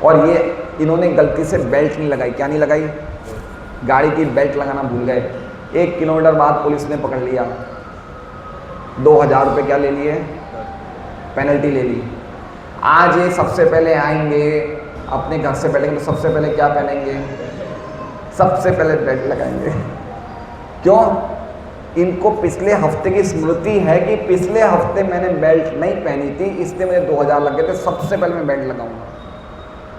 और ये इन्होंने गलती से बेल्ट नहीं लगाई। क्या नहीं लगाई? गाड़ी की बेल्ट लगाना भूल गए। 1 किलोमीटर बाद पुलिस ने पकड़ लिया, 2000 रुपये क्या ले लिए? पेनल्टी ले ली। आज ये सबसे पहले आएंगे, अपने घर से बैठेंगे तो सबसे पहले क्या पहनेंगे? सबसे पहले बेल्ट लगाएंगे। क्यों? इनको पिछले हफ्ते की स्मृति है कि पिछले हफ्ते मैंने बेल्ट नहीं पहनी थी, इसलिए मुझे 2000 लग गए थे, सबसे पहले मैं बेल्ट लगाऊंगा।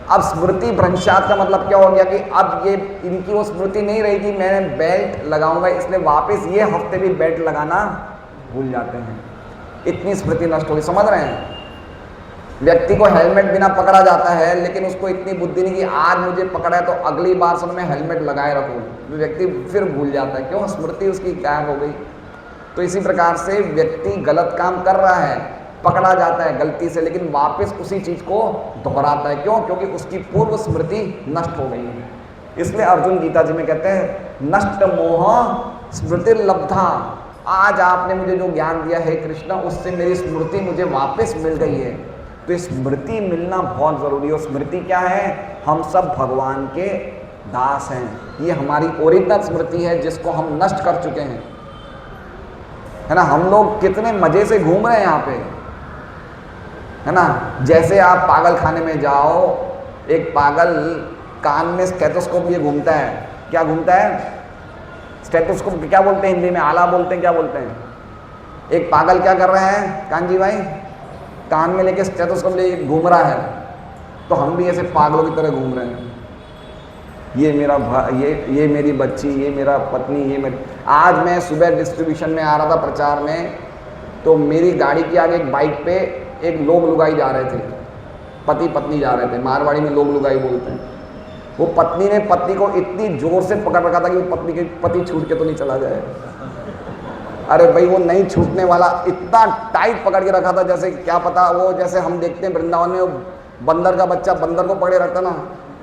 अब स्मृति भ्रंशात का मतलब क्या हो गया कि अब ये इनकी वो स्मृति नहीं रही कि मैंने बेल्ट लगाऊंगा, इसलिए वापस ये हफ्ते भी बेल्ट लगाना भूल जाते हैं। इतनी स्मृति नष्ट होगी। समझ रहे हैं? व्यक्ति को हेलमेट बिना पकड़ा जाता है, लेकिन उसको इतनी बुद्धि नहीं कि आज मुझे पकड़ा है तो अगली बार से मैं हेलमेट लगाए रखूँ। व्यक्ति फिर भूल जाता है। क्यों? स्मृति उसकी गायब हो गई। तो इसी प्रकार से व्यक्ति गलत काम कर रहा है, पकड़ा जाता है गलती से, लेकिन वापस उसी चीज़ को दोहराता है। क्यों? क्योंकि उसकी पूर्व स्मृति नष्ट हो गई है। इसलिए अर्जुन गीता जी में कहते हैं नष्ट मोह स्मृति लब्धा। आज आपने मुझे जो ज्ञान दिया है कृष्ण, उससे मेरी स्मृति मुझे वापस मिल गई है। तो स्मृति मिलना बहुत ज़रूरी है। और स्मृति क्या है? हम सब भगवान के दास हैं। ये हमारी ओरिजिनल स्मृति है जिसको हम नष्ट कर चुके हैं, है ना। हम लोग कितने मज़े से घूम रहे हैं यहाँ पे, है ना। जैसे आप पागल खाने में जाओ, एक पागल कान में स्टेथोस्कोप ये घूमता है। क्या घूमता है? स्टेथोस्कोप क्या बोलते हैं हिंदी में? आला बोलते हैं, क्या बोलते हैं? एक पागल क्या कर रहे हैं कान जी भाई? कान में लेके स्टेथोस्कोप ले घूम रहा है। तो हम भी ऐसे पागलों की तरह घूम रहे हैं। ये मेरा ये मेरी बच्ची, ये मेरा पत्नी, ये मेरी। आज मैं सुबह डिस्ट्रीब्यूशन में आ रहा था प्रचार में, तो मेरी गाड़ी के आगे एक बाइक पे एक लोग लुगाई जा रहे थे, पति पत्नी जा रहे थे। मारवाड़ी में लोग लुगाई बोलते हैं। वो पत्नी ने पति को इतनी जोर से पकड़ रखा था कि वो पति छूट के तो नहीं चला जाए। अरे भाई वो नहीं छूटने वाला, इतना टाइट पकड़ के रखा था जैसे क्या पता वो, जैसे हम देखते हैं वृंदावन में वो बंदर का बच्चा बंदर को पकड़े रखता ना,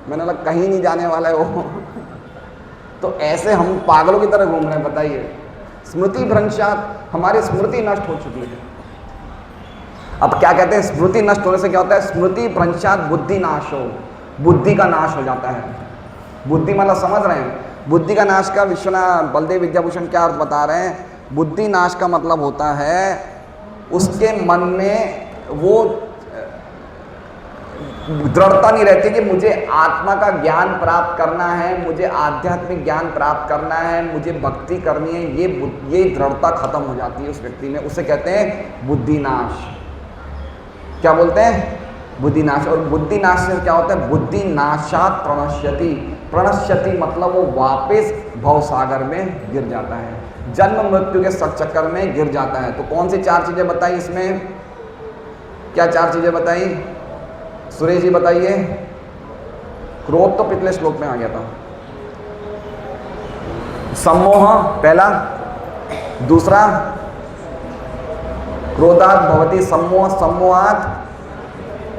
मैंने लगा कहीं नहीं जाने वाला है वो। तो ऐसे हम पागलों की तरह घूम रहे हैं। बताइए, स्मृति भ्रंशात, हमारी स्मृति नष्ट हो चुकी है। अब क्या कहते हैं? स्मृति नष्ट होने से क्या होता है? स्मृति भ्रंशात बुद्धि नाश हो, बुद्धि का नाश हो जाता है। बुद्धि मतलब समझ रहे हैं? बुद्धि का नाश का विश्वनाथ बलदेव विद्याभूषण क्या अर्थ बता रहे हैं? बुद्धि नाश का मतलब होता है उसके मन में वो दृढ़ता नहीं रहती कि मुझे आत्मा का ज्ञान प्राप्त करना है, मुझे आध्यात्मिक ज्ञान प्राप्त करना है, मुझे भक्ति करनी है। ये दृढ़ता खत्म हो जाती है उस व्यक्ति में। उसे कहते हैं बुद्धिनाश। क्या बोलते हैं? बुद्धिनाश। और बुद्धिनाश से क्या होता है? बुद्धि नाशात प्रणश्यति। प्रणश्यति मतलब वो वापस भवसागर में गिर जाता है, जन्म मृत्यु के चक्कर में गिर जाता है। तो कौन सी 4 चीजें बताई इसमें? क्या 4 चीजें बताई? सुरेश जी बताइए। क्रोध तो पिछले श्लोक में आ गया था। सम्मोह पहला, दूसरा क्रोधात् भवति सम्मोह, सम्मोहात्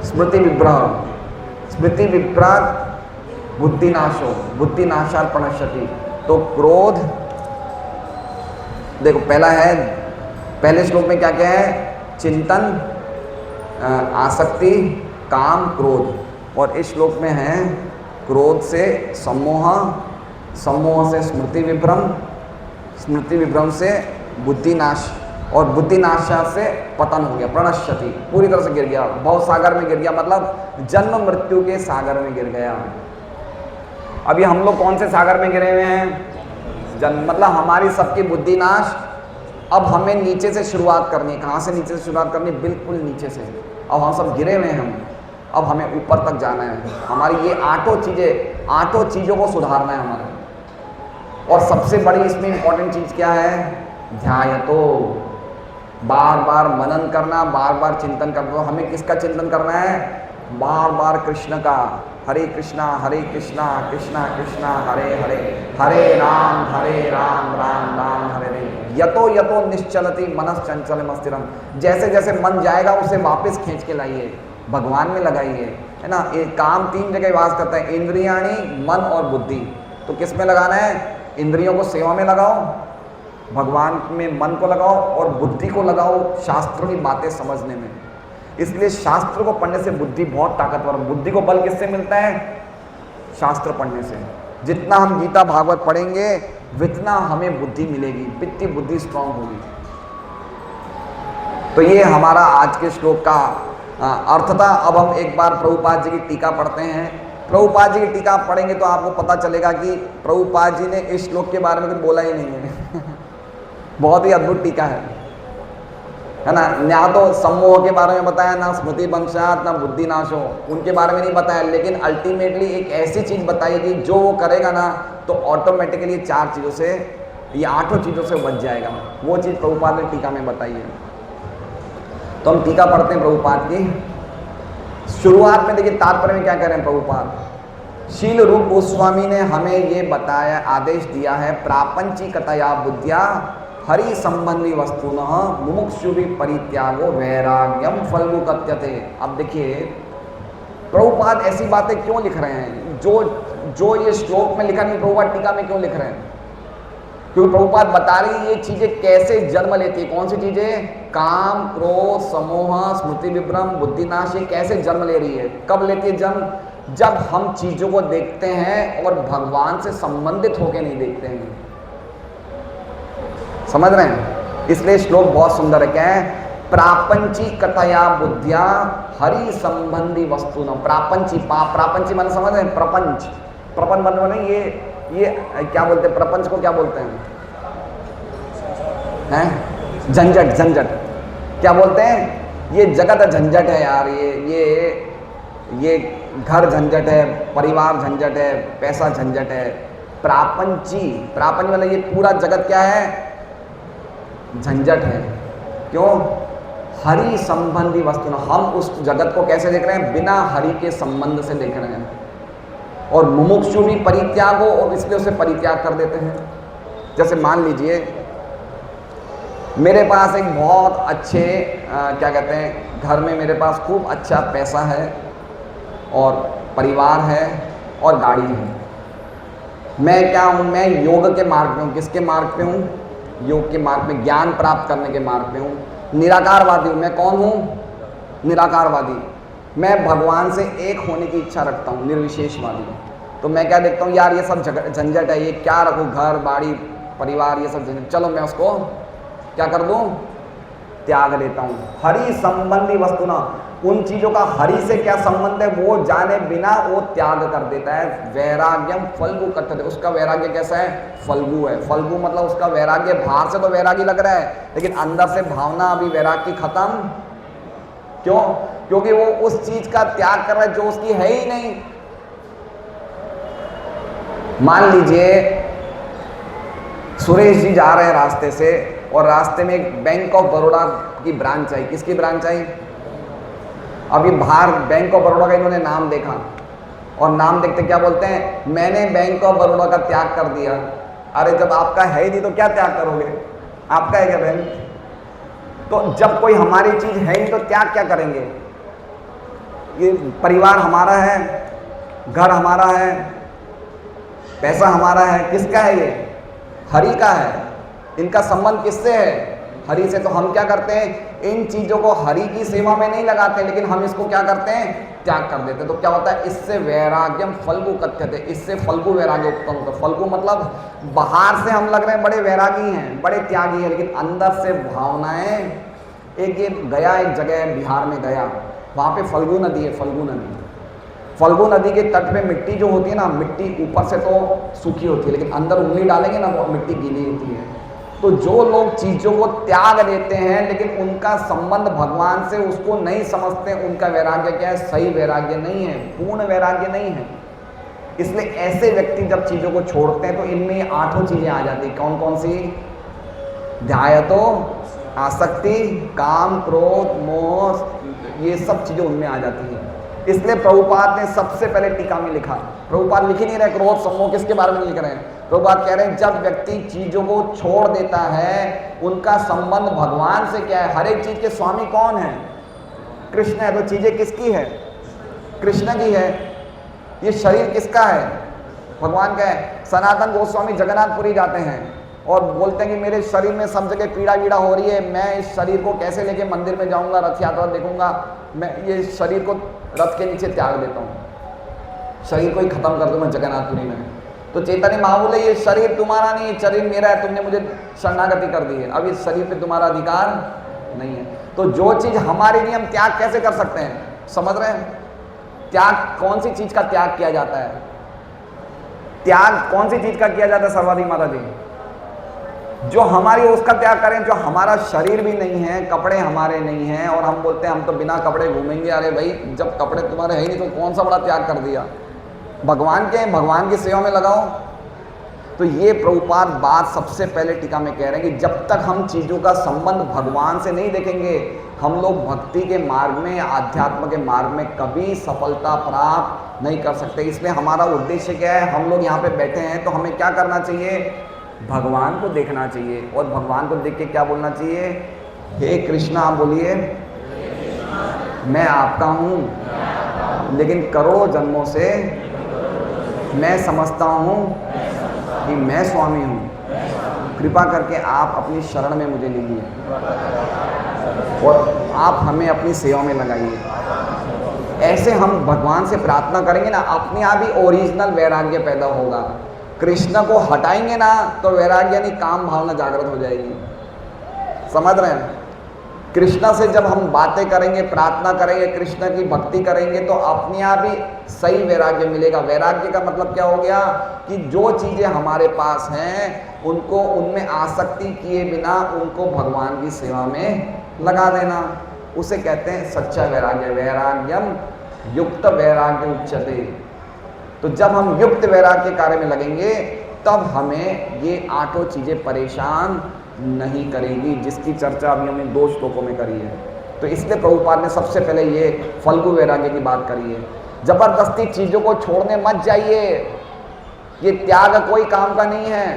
स्मृति विभ्रह, स्मृति विभ्राट बुद्धिनाशो, बुद्धिनाशात् प्रणश्यति। तो क्रोध देखो पहला है, पहले श्लोक में क्या क्या है? चिंतन, आसक्ति, काम, क्रोध। और इस श्लोक में है क्रोध से सम्मोह, सम्मोह से स्मृति विभ्रम, स्मृति विभ्रम से बुद्धि नाश, और बुद्धि नाशा से पतन हो गया, प्रणश्यति, पूरी तरह से गिर गया, भव सागर में गिर गया, मतलब जन्म मृत्यु के सागर में गिर गया। अभी हम लोग कौन से सागर में गिरे हुए हैं? जन्म, मतलब हमारी सबकी बुद्धि नाश। अब हमें नीचे से शुरुआत करनी है। कहाँ से नीचे से शुरुआत करनी? बिल्कुल नीचे से। अब हम सब गिरे हुए हैं, हम अब हमें ऊपर तक जाना है। हमारी ये आठों चीज़ों को सुधारना है हमारे। और सबसे बड़ी इसमें इंपॉर्टेंट चीज़ क्या है? ध्यायतो, बार बार मनन करना, बार बार चिंतन करना। तो हमें किसका चिंतन करना है? बार बार कृष्ण का। हरे कृष्णा कृष्णा कृष्णा हरे हरे, हरे राम राम राम हरे हरे। यतो यतो निश्चलति मनस चंचलम स्थिरम। जैसे जैसे मन जाएगा उसे वापस खींच के लाइए, भगवान में लगाइए, है ना। ये काम 3 जगह वास करता है, इंद्रियाणी, मन और बुद्धि। तो किस में लगाना है? इंद्रियों को सेवा में लगाओ, भगवान में मन को लगाओ, और बुद्धि को लगाओ शास्त्रों की बातें समझने में। इसलिए शास्त्र को पढ़ने से बुद्धि बहुत ताकतवर है। बुद्धि को बल किससे मिलता है? शास्त्र पढ़ने से। जितना हम गीता भागवत पढ़ेंगे जितना हमें बुद्धि मिलेगी, वित्तीय बुद्धि स्ट्रांग होगी। तो ये हमारा आज के श्लोक का अर्थ था। अब हम एक बार प्रभुपाद जी की टीका पढ़ते हैं। प्रभुपाद जी की टीका पढ़ेंगे तो आपको पता चलेगा कि प्रभुपाद जी ने इस श्लोक के बारे में कुछ बोला ही नहीं है। बहुत ही अद्भुत टीका है ना। ना तो सम्मोह के बारे में बताया, ना स्मृति वंशात, ना बुद्धि नाशो, उनके बारे में नहीं बताया। लेकिन अल्टीमेटली एक ऐसी चीज़ बताई कि जो वो करेगा ना तो ऑटोमेटिकली 4 चीज़ों से, ये 8 चीज़ों से बच जाएगा। वो चीज़ प्रभुपाद ने टीका में बताई है। तो हम टीका पढ़ते हैं प्रभुपाद की। शुरुआत में देखिए तात्पर्य में क्या कह रहे हैं प्रभुपाद। शील रूप गोस्वामी ने हमें ये बताया, आदेश दिया है, प्रापंचिकतया बुद्धिया हरि संबंधी वस्तुनः मुमुक्षुभि परित्यागो वैराग्यम फल्गु कथ्यते। अब देखिए प्रभुपाद ऐसी बातें क्यों लिख रहे हैं जो ये श्लोक में लिखा नहीं, प्रभुपाद टीका में क्यों लिख रहे हैं? क्योंकि प्रभुपाद बता रही ये चीजें कैसे जन्म लेती है। कौन सी चीजें? काम, क्रोध, समोह, स्मृति विभ्रम, बुद्धिनाश, ये कैसे जन्म ले रही है? कब लेती है जन्म? जब हम चीजों को देखते हैं और भगवान से संबंधित होकर नहीं देखते हैं। समझ रहे हैं? इसलिए श्लोक बहुत सुंदर है। क्या है? प्रापंचिकतया बुद्धिया हरि संबंधी वस्तु न। प्रापंची मन समझ रहे हैं? प्रपंच मन ये क्या बोलते हैं? प्रपंच को क्या बोलते हैं? झंझट। क्या बोलते हैं? ये जगत झंझट है यार। ये घर झंझट है, परिवार झंझट है, पैसा झंझट है। प्रापंची मतलब ये पूरा जगत क्या है? झंझट है। क्यों? हरि संबंधी वस्तु। हम उस जगत को कैसे देख रहे हैं? बिना हरि के संबंध से देख रहे हैं। और मुमुक्षु भी परित्याग हो, और इसलिए उसे परित्याग कर देते हैं। जैसे मान लीजिए मेरे पास एक बहुत अच्छे क्या कहते हैं, घर में मेरे पास खूब अच्छा पैसा है और परिवार है और गाड़ी है। मैं क्या हूँ? मैं योग के मार्ग पे हूँ। किसके मार्ग पे हूँ? योग के मार्ग में, ज्ञान प्राप्त करने के मार्ग पे हूँ। निराकारवादी हूँ। मैं कौन हूँ? निराकारवादी। मैं भगवान से एक होने की इच्छा रखता हूँ, निर्विशेषवादी। तो मैं क्या देखता हूँ, यार ये सब झंझट है, ये क्या रखूँ, घर बाड़ी परिवार, ये सब झंझट, चलो मैं उसको क्या कर दूँ? त्याग देता हूँ। हरि संबंधी वस्तु ना, उन चीज़ों का हरि से क्या संबंध है वो जाने बिना वो त्याग कर देता है। वैराग्यम फल्गु कथ्यते। उसका वैराग्य कैसा है? फल्गु है। फल्गु मतलब उसका वैराग्य, बाहर से तो वैरागी लग रहा है लेकिन अंदर से भावना अभी वैराग की खत्म। क्यों? क्योंकि वो उस चीज का त्याग कर रहा है जो उसकी है ही नहीं। मान लीजिए सुरेश जी जा रहे हैं रास्ते से और रास्ते में एक बैंक ऑफ बड़ौदा की ब्रांच आई। किसकी ब्रांच आई? अभी बाहर बैंक ऑफ बड़ौदा का इन्होंने नाम देखा और नाम देखते क्या बोलते हैं? मैंने बैंक ऑफ बड़ौदा का त्याग कर दिया। अरे जब आपका है ही नहीं तो क्या त्याग करोगे? आपका है क्या बैंक? तो जब कोई हमारी चीज है ही तो त्याग क्या करेंगे? ये परिवार हमारा है, घर हमारा है, पैसा हमारा है, किसका है? ये हरि का है। इनका संबंध किससे है? हरि से, तो हम क्या करते हैं, इन चीज़ों को हरि की सेवा में नहीं लगाते, लेकिन हम इसको क्या करते हैं, त्याग कर देते हैं। तो क्या होता है, इससे वैराग्यम फल्गु कथ्यते, इससे फल्गु वैराग्य उत्पन्न होता है। फल्गु मतलब बाहर से हम लग रहे हैं बड़े वैरागी हैं, बड़े त्यागी हैं, लेकिन अंदर से भावनाएं। एक ये गया, एक जगह बिहार में गया, वहाँ पे फल्गु नदी है, फल्गु नदी। फल्गु नदी के तट पे मिट्टी जो होती है ना, मिट्टी ऊपर से तो सूखी होती है, लेकिन अंदर उंगली डालेंगे ना वो मिट्टी गीली होती है। तो जो लोग चीज़ों को त्याग देते हैं लेकिन उनका संबंध भगवान से उसको नहीं समझते, उनका वैराग्य क्या है, सही वैराग्य नहीं है, पूर्ण वैराग्य नहीं है। इसलिए ऐसे व्यक्ति जब चीज़ों को छोड़ते हैं तो इनमें 8 चीज़ें आ जाती। कौन कौन सी? ध्यायतो, आसक्ति, काम, क्रोध, मोह, ये सब चीज़ें उनमें आ जाती हैं। इसलिए प्रभुपाद ने सबसे पहले टीका में लिखा, प्रभुपाद लिख ही नहीं रहे क्रोध सम्मोह किसके बारे में लिख रहे हैं, प्रभुपाद कह रहे हैं जब व्यक्ति चीज़ों को छोड़ देता है, उनका संबंध भगवान से क्या है, हर एक चीज़ के स्वामी कौन है, कृष्ण है। तो चीज़ें किसकी है, कृष्ण की है। ये शरीर किसका है, भगवान का है। सनातन गोस्वामी जगन्नाथपुरी जाते हैं और बोलते हैं कि मेरे शरीर में सब जगह पीड़ा वीड़ा हो रही है, मैं इस शरीर को कैसे लेके मंदिर में जाऊंगा, रथ यात्रा देखूंगा, मैं ये शरीर को रथ के नीचे त्याग देता हूँ, शरीर को ही खत्म कर दूँ मैं जगन्नाथपुरी में। तो चैतन्य महाप्रभु बोले ये शरीर तुम्हारा नहीं, शरीर मेरा है, तुमने मुझे शरणागति कर दी है, अब इस शरीर पे तुम्हारा अधिकार नहीं है। तो जो चीज़ हमारी नहीं, हम त्याग कैसे कर सकते हैं, समझ रहे हैं? त्याग कौन सी चीज़ का त्याग किया जाता है, त्याग कौन सी चीज़ का किया जाता है सर्वाधिक माता जी? जो हमारी उसका त्याग करें। जो हमारा शरीर भी नहीं है, कपड़े हमारे नहीं हैं और हम बोलते हैं हम तो बिना कपड़े घूमेंगे। अरे भाई जब कपड़े तुम्हारे है ही नहीं तो कौन सा बड़ा त्याग कर दिया, भगवान के, भगवान की सेवा में लगाओ। तो ये प्रभुपाद बात सबसे पहले टीका में कह रहे हैं कि जब तक हम चीज़ों का संबंध भगवान से नहीं देखेंगे, हम लोग भक्ति के मार्ग में, अध्यात्म के मार्ग में कभी सफलता प्राप्त नहीं कर सकते। इसलिए हमारा उद्देश्य क्या है, हम लोग यहाँ पे बैठे हैं तो हमें क्या करना चाहिए, भगवान को देखना चाहिए और भगवान को देख के क्या बोलना चाहिए, हे कृष्णा, आप बोलिए मैं आपका हूँ, लेकिन करोड़ों जन्मों से मैं समझता हूँ कि मैं स्वामी हूँ, कृपा करके आप अपनी शरण में मुझे लीजिए और आप हमें अपनी सेवा में लगाइए। ऐसे हम भगवान से प्रार्थना करेंगे ना, अपने आप ही ओरिजिनल वैराग्य पैदा होगा। कृष्ण को हटाएंगे ना तो वैराग्य यानी काम भावना जागृत हो जाएगी, समझ रहे हैं? कृष्ण से जब हम बातें करेंगे, प्रार्थना करेंगे, कृष्ण की भक्ति करेंगे तो अपने आप ही सही वैराग्य मिलेगा। वैराग्य का मतलब क्या हो गया कि जो चीज़ें हमारे पास हैं उनको, उनमें आसक्ति किए बिना उनको भगवान की सेवा में लगा देना, उसे कहते हैं सच्चा वैराग्य। वैराग्यम युक्त वैराग्य उच्यते। तो जब हम युक्त वैराग्य के कार्य में लगेंगे तब हमें ये 8 चीज़ें परेशान नहीं करेगी, जिसकी चर्चा अभी हमने 2 श्लोकों में करी है। तो इसलिए प्रभुपाद ने सबसे पहले ये फल्गु वैराग्य की बात करी है। जबरदस्ती चीज़ों को छोड़ने मत जाइए, ये त्याग कोई काम का नहीं है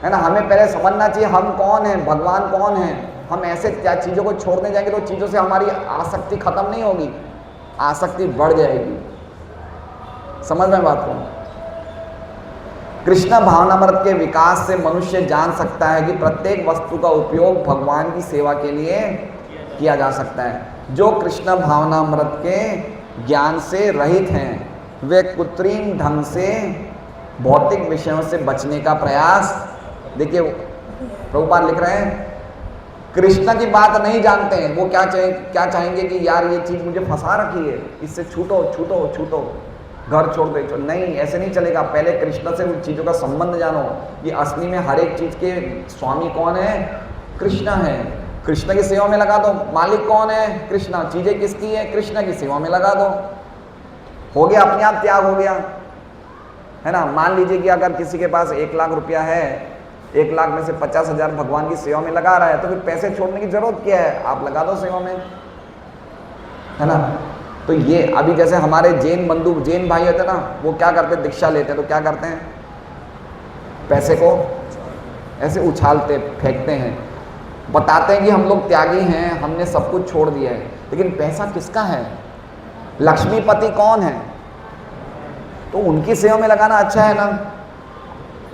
ना। हमें पहले समझना चाहिए हम कौन हैं, भगवान कौन है। हम ऐसे चीज़ों को छोड़ने जाएंगे तो चीज़ों से हमारी आसक्ति खत्म नहीं होगी, आसक्ति बढ़ जाएगी। समझ में बात को? कृष्ण भावनामृत के विकास से मनुष्य जान सकता है कि प्रत्येक वस्तु का उपयोग भगवान की सेवा के लिए किया जा सकता है। जो कृष्ण भावनामृत के ज्ञान से रहित हैं वे कृत्रिम ढंग से भौतिक विषयों से बचने का प्रयास, देखिए प्रभुपाद लिख रहे हैं, कृष्ण की बात नहीं जानते हैं। वो क्या चाहेंगे कि यार ये चीज़ मुझे फंसा रखी है, इससे छूटो छूटो छूटो, घर छोड़ दे। नहीं, ऐसे नहीं चलेगा। पहले कृष्ण से उन चीज़ों का संबंध जानो। ये असली में हर एक चीज़ के स्वामी कौन है, कृष्ण है। कृष्ण की सेवा में लगा दो। मालिक कौन है, कृष्ण। चीज़ें किसकी है, कृष्ण की सेवा में लगा दो, हो गया, अपने आप त्याग हो गया, है ना। मान लीजिए कि अगर किसी के पास 1 लाख रुपया है, 1 लाख में से 50,000 भगवान की सेवा में लगा रहा है, तो फिर पैसे छोड़ने की जरूरत क्या है, आप लगा दो सेवा में, है ना। तो ये अभी जैसे हमारे जैन बंधु, जैन भाई होते ना, वो क्या करते हैं, दीक्षा लेते हैं तो क्या करते हैं, पैसे को ऐसे उछालते फेंकते हैं, बताते हैं कि हम लोग त्यागी हैं, हमने सब कुछ छोड़ दिया है। लेकिन पैसा किसका है, लक्ष्मीपति कौन है, तो उनकी सेवा में लगाना अच्छा है ना।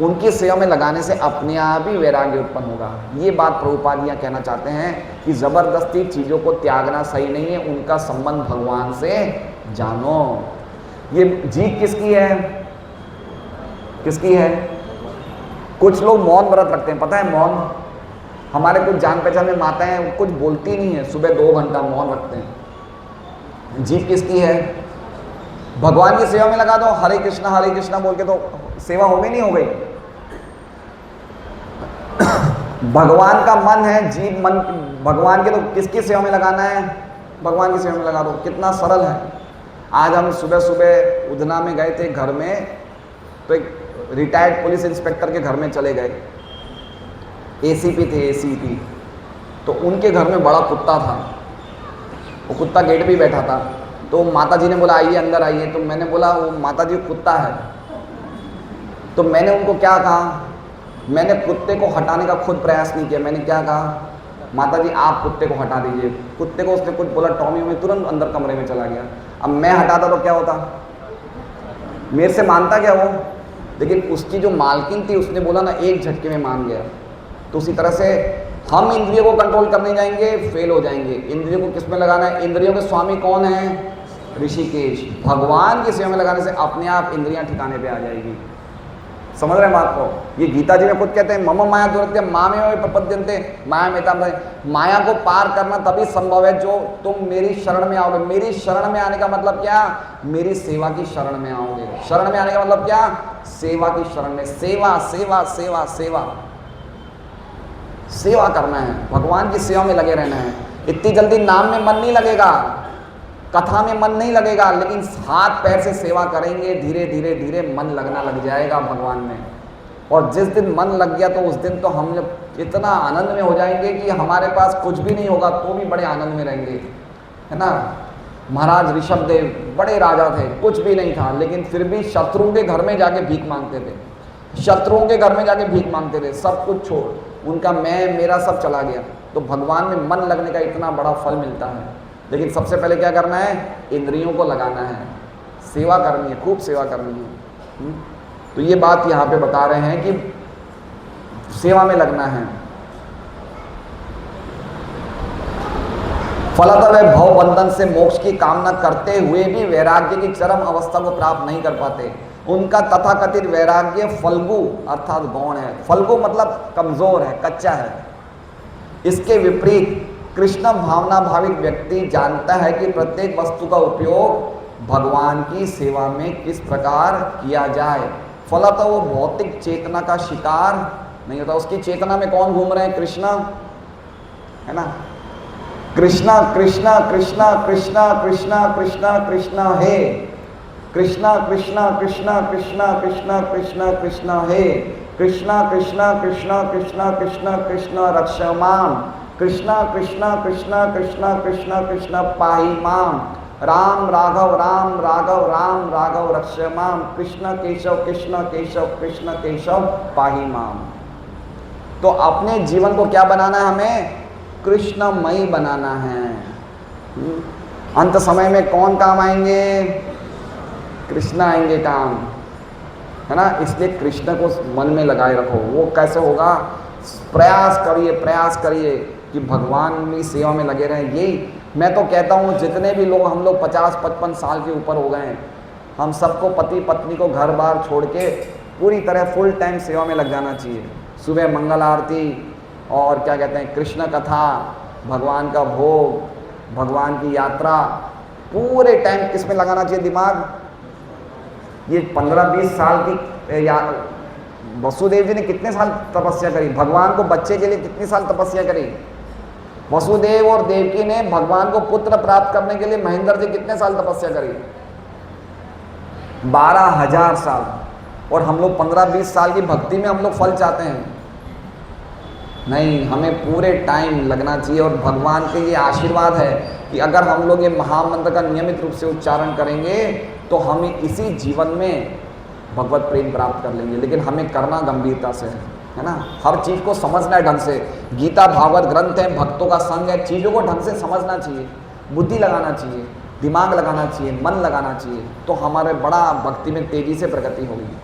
उनकी सेवा में लगाने से अपने आप ही वैराग्य उत्पन्न होगा। ये बात प्रभुपाद यहाँ कहना चाहते हैं कि जबरदस्ती चीजों को त्यागना सही नहीं है, उनका संबंध भगवान से जानो। ये जीत किसकी है? किसकी है? कुछ लोग मौन व्रत रखते हैं, पता है मौन? हमारे कुछ जान पहचान में माताएं हैं, कुछ बोलती नहीं है, सुबह 2 घंटा मौन रखते हैं। जीत किसकी है? भगवान की सेवा में लगा दो, हरे कृष्णा बोल के तो सेवा हो गई, नहीं हो गई? भगवान का मन है, जीव मन भगवान के, तो किसकी सेवा में लगाना है? भगवान की सेवा में लगा दो। कितना सरल है। आज हम सुबह सुबह उधना में गए थे घर में, तो एक रिटायर्ड पुलिस इंस्पेक्टर के घर में चले गए। एसीपी थे, एसीपी। तो उनके घर में बड़ा कुत्ता था, वो कुत्ता गेट पे ही बैठा था। तो माता जी ने बोला आइए अंदर आइए। तो मैंने बोला वो माता जी कुत्ता है। तो मैंने उनको क्या कहा, मैंने कुत्ते को हटाने का खुद प्रयास नहीं किया। मैंने क्या कहा, माता जी आप कुत्ते को हटा दीजिए। कुत्ते को उसने कुछ बोला, टॉमी में तुरंत अंदर कमरे में चला गया। अब मैं हटाता तो क्या होता? मेरे से मानता क्या वो? लेकिन उसकी जो मालकिन थी उसने बोला ना, एक झटके में मान गया। तो उसी तरह से हम इंद्रियों को कंट्रोल करने जाएंगे, फेल हो जाएंगे। इंद्रियों को किस में लगाना है? इंद्रियों के स्वामी कौन है? ऋषिकेश। भगवान की सेवा में लगाने से अपने आप इंद्रियां ठिकाने पे आ जाएगी। समझ रहे हैं बात को? ये गीता जी में खुद कहते हैं मम माया दुरत्य मामेव प्रपद्यन्ते माया मेताम। माया को पार करना तभी संभव है जो तुम मेरी शरण में आओगे। मेरी शरण में आने का मतलब क्या? मेरी सेवा की शरण में आओगे। शरण में आने का मतलब क्या? सेवा की शरण में। सेवा सेवा सेवा सेवा सेवा करना है, भगवान की सेवा में लगे रहना है। इतनी जल्दी नाम में मन नहीं लगेगा, कथा में मन नहीं लगेगा, लेकिन हाथ पैर से सेवा करेंगे, धीरे धीरे धीरे मन लगना लग जाएगा भगवान में। और जिस दिन मन लग गया तो उस दिन तो हम लोग इतना आनंद में हो जाएंगे कि हमारे पास कुछ भी नहीं होगा तो भी बड़े आनंद में रहेंगे, है ना। महाराज ऋषभदेव बड़े राजा थे, कुछ भी नहीं था, लेकिन फिर भी शत्रुओं के घर में जाके भीख मांगते थे। शत्रुओं के घर में जाके भीख मांगते थे, सब कुछ छोड़, उनका मैं मेरा सब चला गया। तो भगवान में मन लगने का इतना बड़ा फल मिलता है। लेकिन सबसे पहले क्या करना है? इंद्रियों को लगाना है, सेवा करनी है, खूब सेवा करनी है। तो ये बात यहाँ पे बता रहे हैं कि सेवा में लगना है। फलतः वे भव बंधन से मोक्ष की कामना करते हुए भी वैराग्य की चरम अवस्था को प्राप्त नहीं कर पाते। उनका तथाकथित वैराग्य फल्गु अर्थात गौण है। फल्गु मतलब कमजोर है, कच्चा है। इसके विपरीत कृष्ण भावना भाविक व्यक्ति जानता है कि प्रत्येक वस्तु का उपयोग भगवान की सेवा में किस प्रकार किया जाए। फलतः वो भौतिक चेतना का शिकार नहीं होता। उसकी चेतना में कौन घूम रहे हैं? कृष्ण, है ना। कृष्णा कृष्णा कृष्णा कृष्णा कृष्णा कृष्णा कृष्णा हे कृष्णा कृष्णा कृष्णा कृष्णा कृष्णा कृष्णा कृष्णा हे कृष्णा कृष्णा कृष्णा कृष्णा कृष्णा कृष्णा रक्ष माम कृष्णा कृष्णा कृष्णा कृष्णा कृष्णा कृष्णा पाहि माम राम राघव राम राघव राम राघव रक्ष माम कृष्ण केशव कृष्ण केशव पाहि माम। तो अपने जीवन को क्या बनाना है? हमें कृष्णमयी बनाना है। अंत समय में कौन काम आएंगे? कृष्ण आएंगे काम, है ना। इसलिए कृष्ण को मन में लगाए रखो। वो कैसे होगा? प्रयास करिए कि भगवान की सेवा में लगे रहें। यही मैं तो कहता हूँ, जितने भी लोग हम लोग 50-55 साल के ऊपर हो गए हैं, हम सबको पति पत्नी को घर बार छोड़ के पूरी तरह फुल टाइम सेवा में लग जाना चाहिए। सुबह मंगल आरती और क्या कहते हैं कृष्ण कथा, भगवान का भोग, भगवान की यात्रा, पूरे टाइम किस में लगाना चाहिए दिमाग? ये 15-20 साल की वसुदेव जी ने कितने साल तपस्या करी? भगवान को बच्चे के लिए कितने साल तपस्या करी? वसुदेव और देवकी ने भगवान को पुत्र प्राप्त करने के लिए महेंद्र जी कितने साल तपस्या करी? 12,000 साल। और हम लोग 15-20 साल की भक्ति में हम लोग फल चाहते हैं। नहीं, हमें पूरे टाइम लगना चाहिए। और भगवान के ये आशीर्वाद है कि अगर हम लोग ये महामंत्र का नियमित रूप से उच्चारण करेंगे तो हमें इसी जीवन में भगवत प्रेम प्राप्त कर लेंगे। लेकिन हमें करना गंभीरता से है ना। हर चीज़ को समझना है ढंग से। गीता भागवत ग्रंथ है, भक्तों का संग है, चीज़ों को ढंग से समझना चाहिए, बुद्धि लगाना चाहिए, दिमाग लगाना चाहिए, मन लगाना चाहिए, तो हमारे बड़ा भक्ति में तेजी से प्रगति होगी।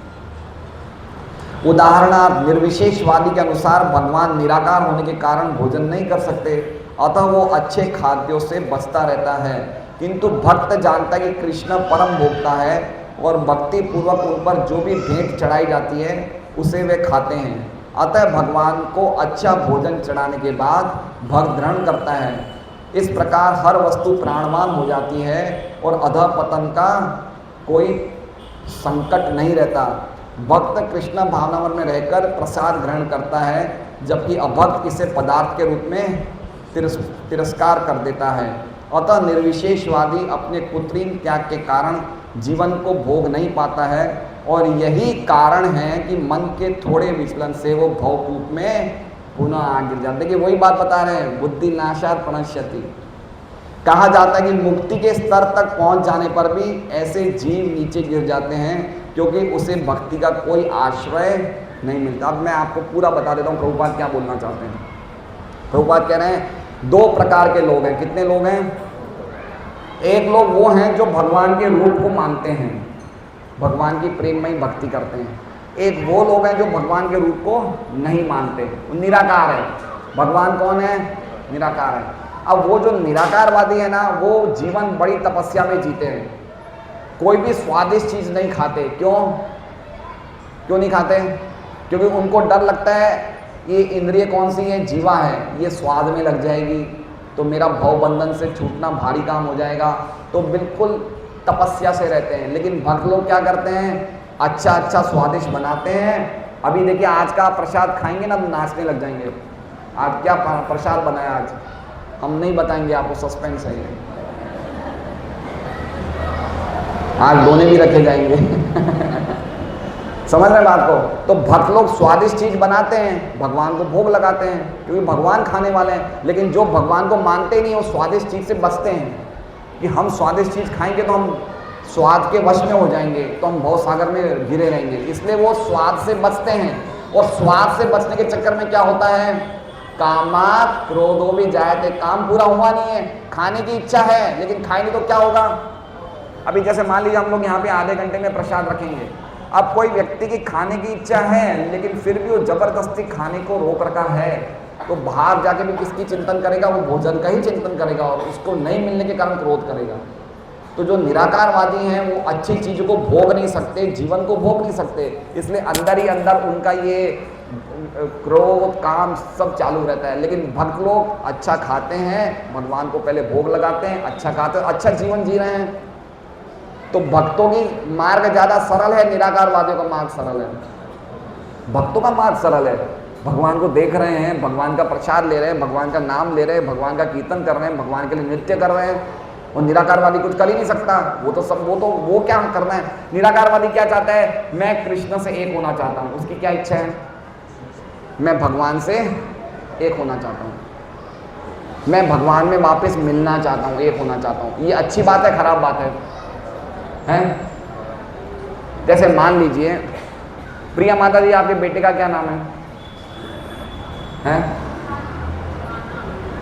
उदाहरणार्थ निर्विशेषवादी के अनुसार भगवान निराकार होने के कारण भोजन नहीं कर सकते, अतः वो अच्छे खाद्यों से बचता रहता है। किंतु भक्त जानता है कि कृष्ण परम भोक्ता है और भक्ति पूर्वक उन पर जो भी भेंट चढ़ाई जाती है उसे वे खाते हैं, अतः भगवान को अच्छा भोजन चढ़ाने के बाद भक्त ग्रहण करता है। इस प्रकार हर वस्तु प्राणवान हो जाती है और अधःपतन का कोई संकट नहीं रहता। भक्त कृष्ण भावनामय में रहकर प्रसाद ग्रहण करता है, जबकि अभक्त इसे पदार्थ के रूप में तिरस्कार कर देता है। अतः निर्विशेषवादी अपने कृत्रिम त्याग के कारण जीवन को भोग नहीं पाता है, और यही कारण है कि मन के थोड़े विचलन से वो भवकूप में पुनः आ गिर जाते। देखिए वही बात बता रहे हैं, बुद्धि नाशात् प्रणश्यति। कहा जाता है कि मुक्ति के स्तर तक पहुंच जाने पर भी ऐसे जीव नीचे गिर जाते हैं, क्योंकि उसे भक्ति का कोई आश्रय नहीं मिलता। अब मैं आपको पूरा बता देता हूँ प्रभुपाद क्या बोलना चाहते हैं। प्रभुपाद कह रहे हैं 2 प्रकार के लोग हैं। कितने लोग हैं? एक लोग वो हैं जो भगवान के रूप को मानते हैं, भगवान की प्रेममयी भक्ति करते हैं। एक वो लोग हैं जो भगवान के रूप को नहीं मानते, वो निराकार है। भगवान कौन है? निराकार है। अब वो जो निराकारवादी है ना, वो जीवन बड़ी तपस्या में जीते हैं, कोई भी स्वादिष्ट चीज़ नहीं खाते। क्यों नहीं खाते? क्योंकि उनको डर लगता है ये इंद्रिय कौन सी है? जीवा है, ये स्वाद में लग जाएगी तो मेरा भव बंधन से छूटना भारी काम हो जाएगा, तो बिल्कुल तपस्या से रहते हैं। लेकिन भक्त लोग क्या करते हैं? अच्छा स्वादिष्ट बनाते हैं। अभी देखिए आज का प्रसाद खाएंगे ना तो नाचने लग जाएंगे। आज क्या प्रसाद बनाया आज हम नहीं बताएंगे आपको, सस्पेंस है ये। आज दोने भी रखे जाएंगे समझ रहे हैं बात को? तो भक्त लोग स्वादिष्ट चीज बनाते हैं, भगवान को भोग लगाते हैं, क्योंकि भगवान खाने वाले हैं। लेकिन जो भगवान को मानते नहीं, वो स्वादिष्ट चीज से बचते हैं कि हम स्वादिष्ट चीज खाएंगे तो हम स्वाद के वश में हो जाएंगे, तो हम भव सागर में घिरे रहेंगे। इसलिए वो स्वाद से बचते हैं, और स्वाद से बचने के चक्कर में क्या होता है? कामात् क्रोधो भी जायते। काम पूरा हुआ नहीं है, खाने की इच्छा है लेकिन खाएंगे तो क्या होगा? अभी जैसे मान लीजिए हम लोग यहाँ पे आधे घंटे में प्रसाद रखेंगे। अब कोई व्यक्ति की खाने की इच्छा है लेकिन फिर भी वो जबरदस्ती खाने को रोक रखा है, तो बाहर जाके भी किसकी चिंतन करेगा? वो भोजन का ही चिंतन करेगा, और उसको नहीं मिलने के कारण क्रोध करेगा। तो जो निराकारवादी हैं वो अच्छी चीज़ों को भोग नहीं सकते, जीवन को भोग नहीं सकते, इसलिए अंदर ही अंदर उनका ये क्रोध काम सब चालू रहता है। लेकिन भक्त लोग अच्छा खाते हैं, भगवान को पहले भोग लगाते हैं, अच्छा खाते हैं, अच्छा जीवन जी रहे हैं। तो भक्तों की मार्ग ज़्यादा सरल है, निराकारवादियों का मार्ग सरल है। भक्तों का मार्ग सरल है, भगवान को देख रहे हैं, भगवान का प्रसाद ले रहे हैं, भगवान का नाम ले रहे हैं, भगवान का कीर्तन कर रहे हैं, भगवान के लिए नृत्य कर रहे हैं। और निराकारवादी कुछ कर ही नहीं सकता, वो क्या करना है? निराकारवादी क्या चाहता है? मैं कृष्ण से एक होना चाहता हूँ। उसकी क्या इच्छा है? मैं भगवान से एक होना चाहता हूँ, मैं भगवान में वापस मिलना चाहता हूँ, एक होना चाहता हूँ। ये अच्छी बात है, खराब बात है? जैसे मान लीजिए प्रिया माता जी, आपके बेटे का क्या नाम है?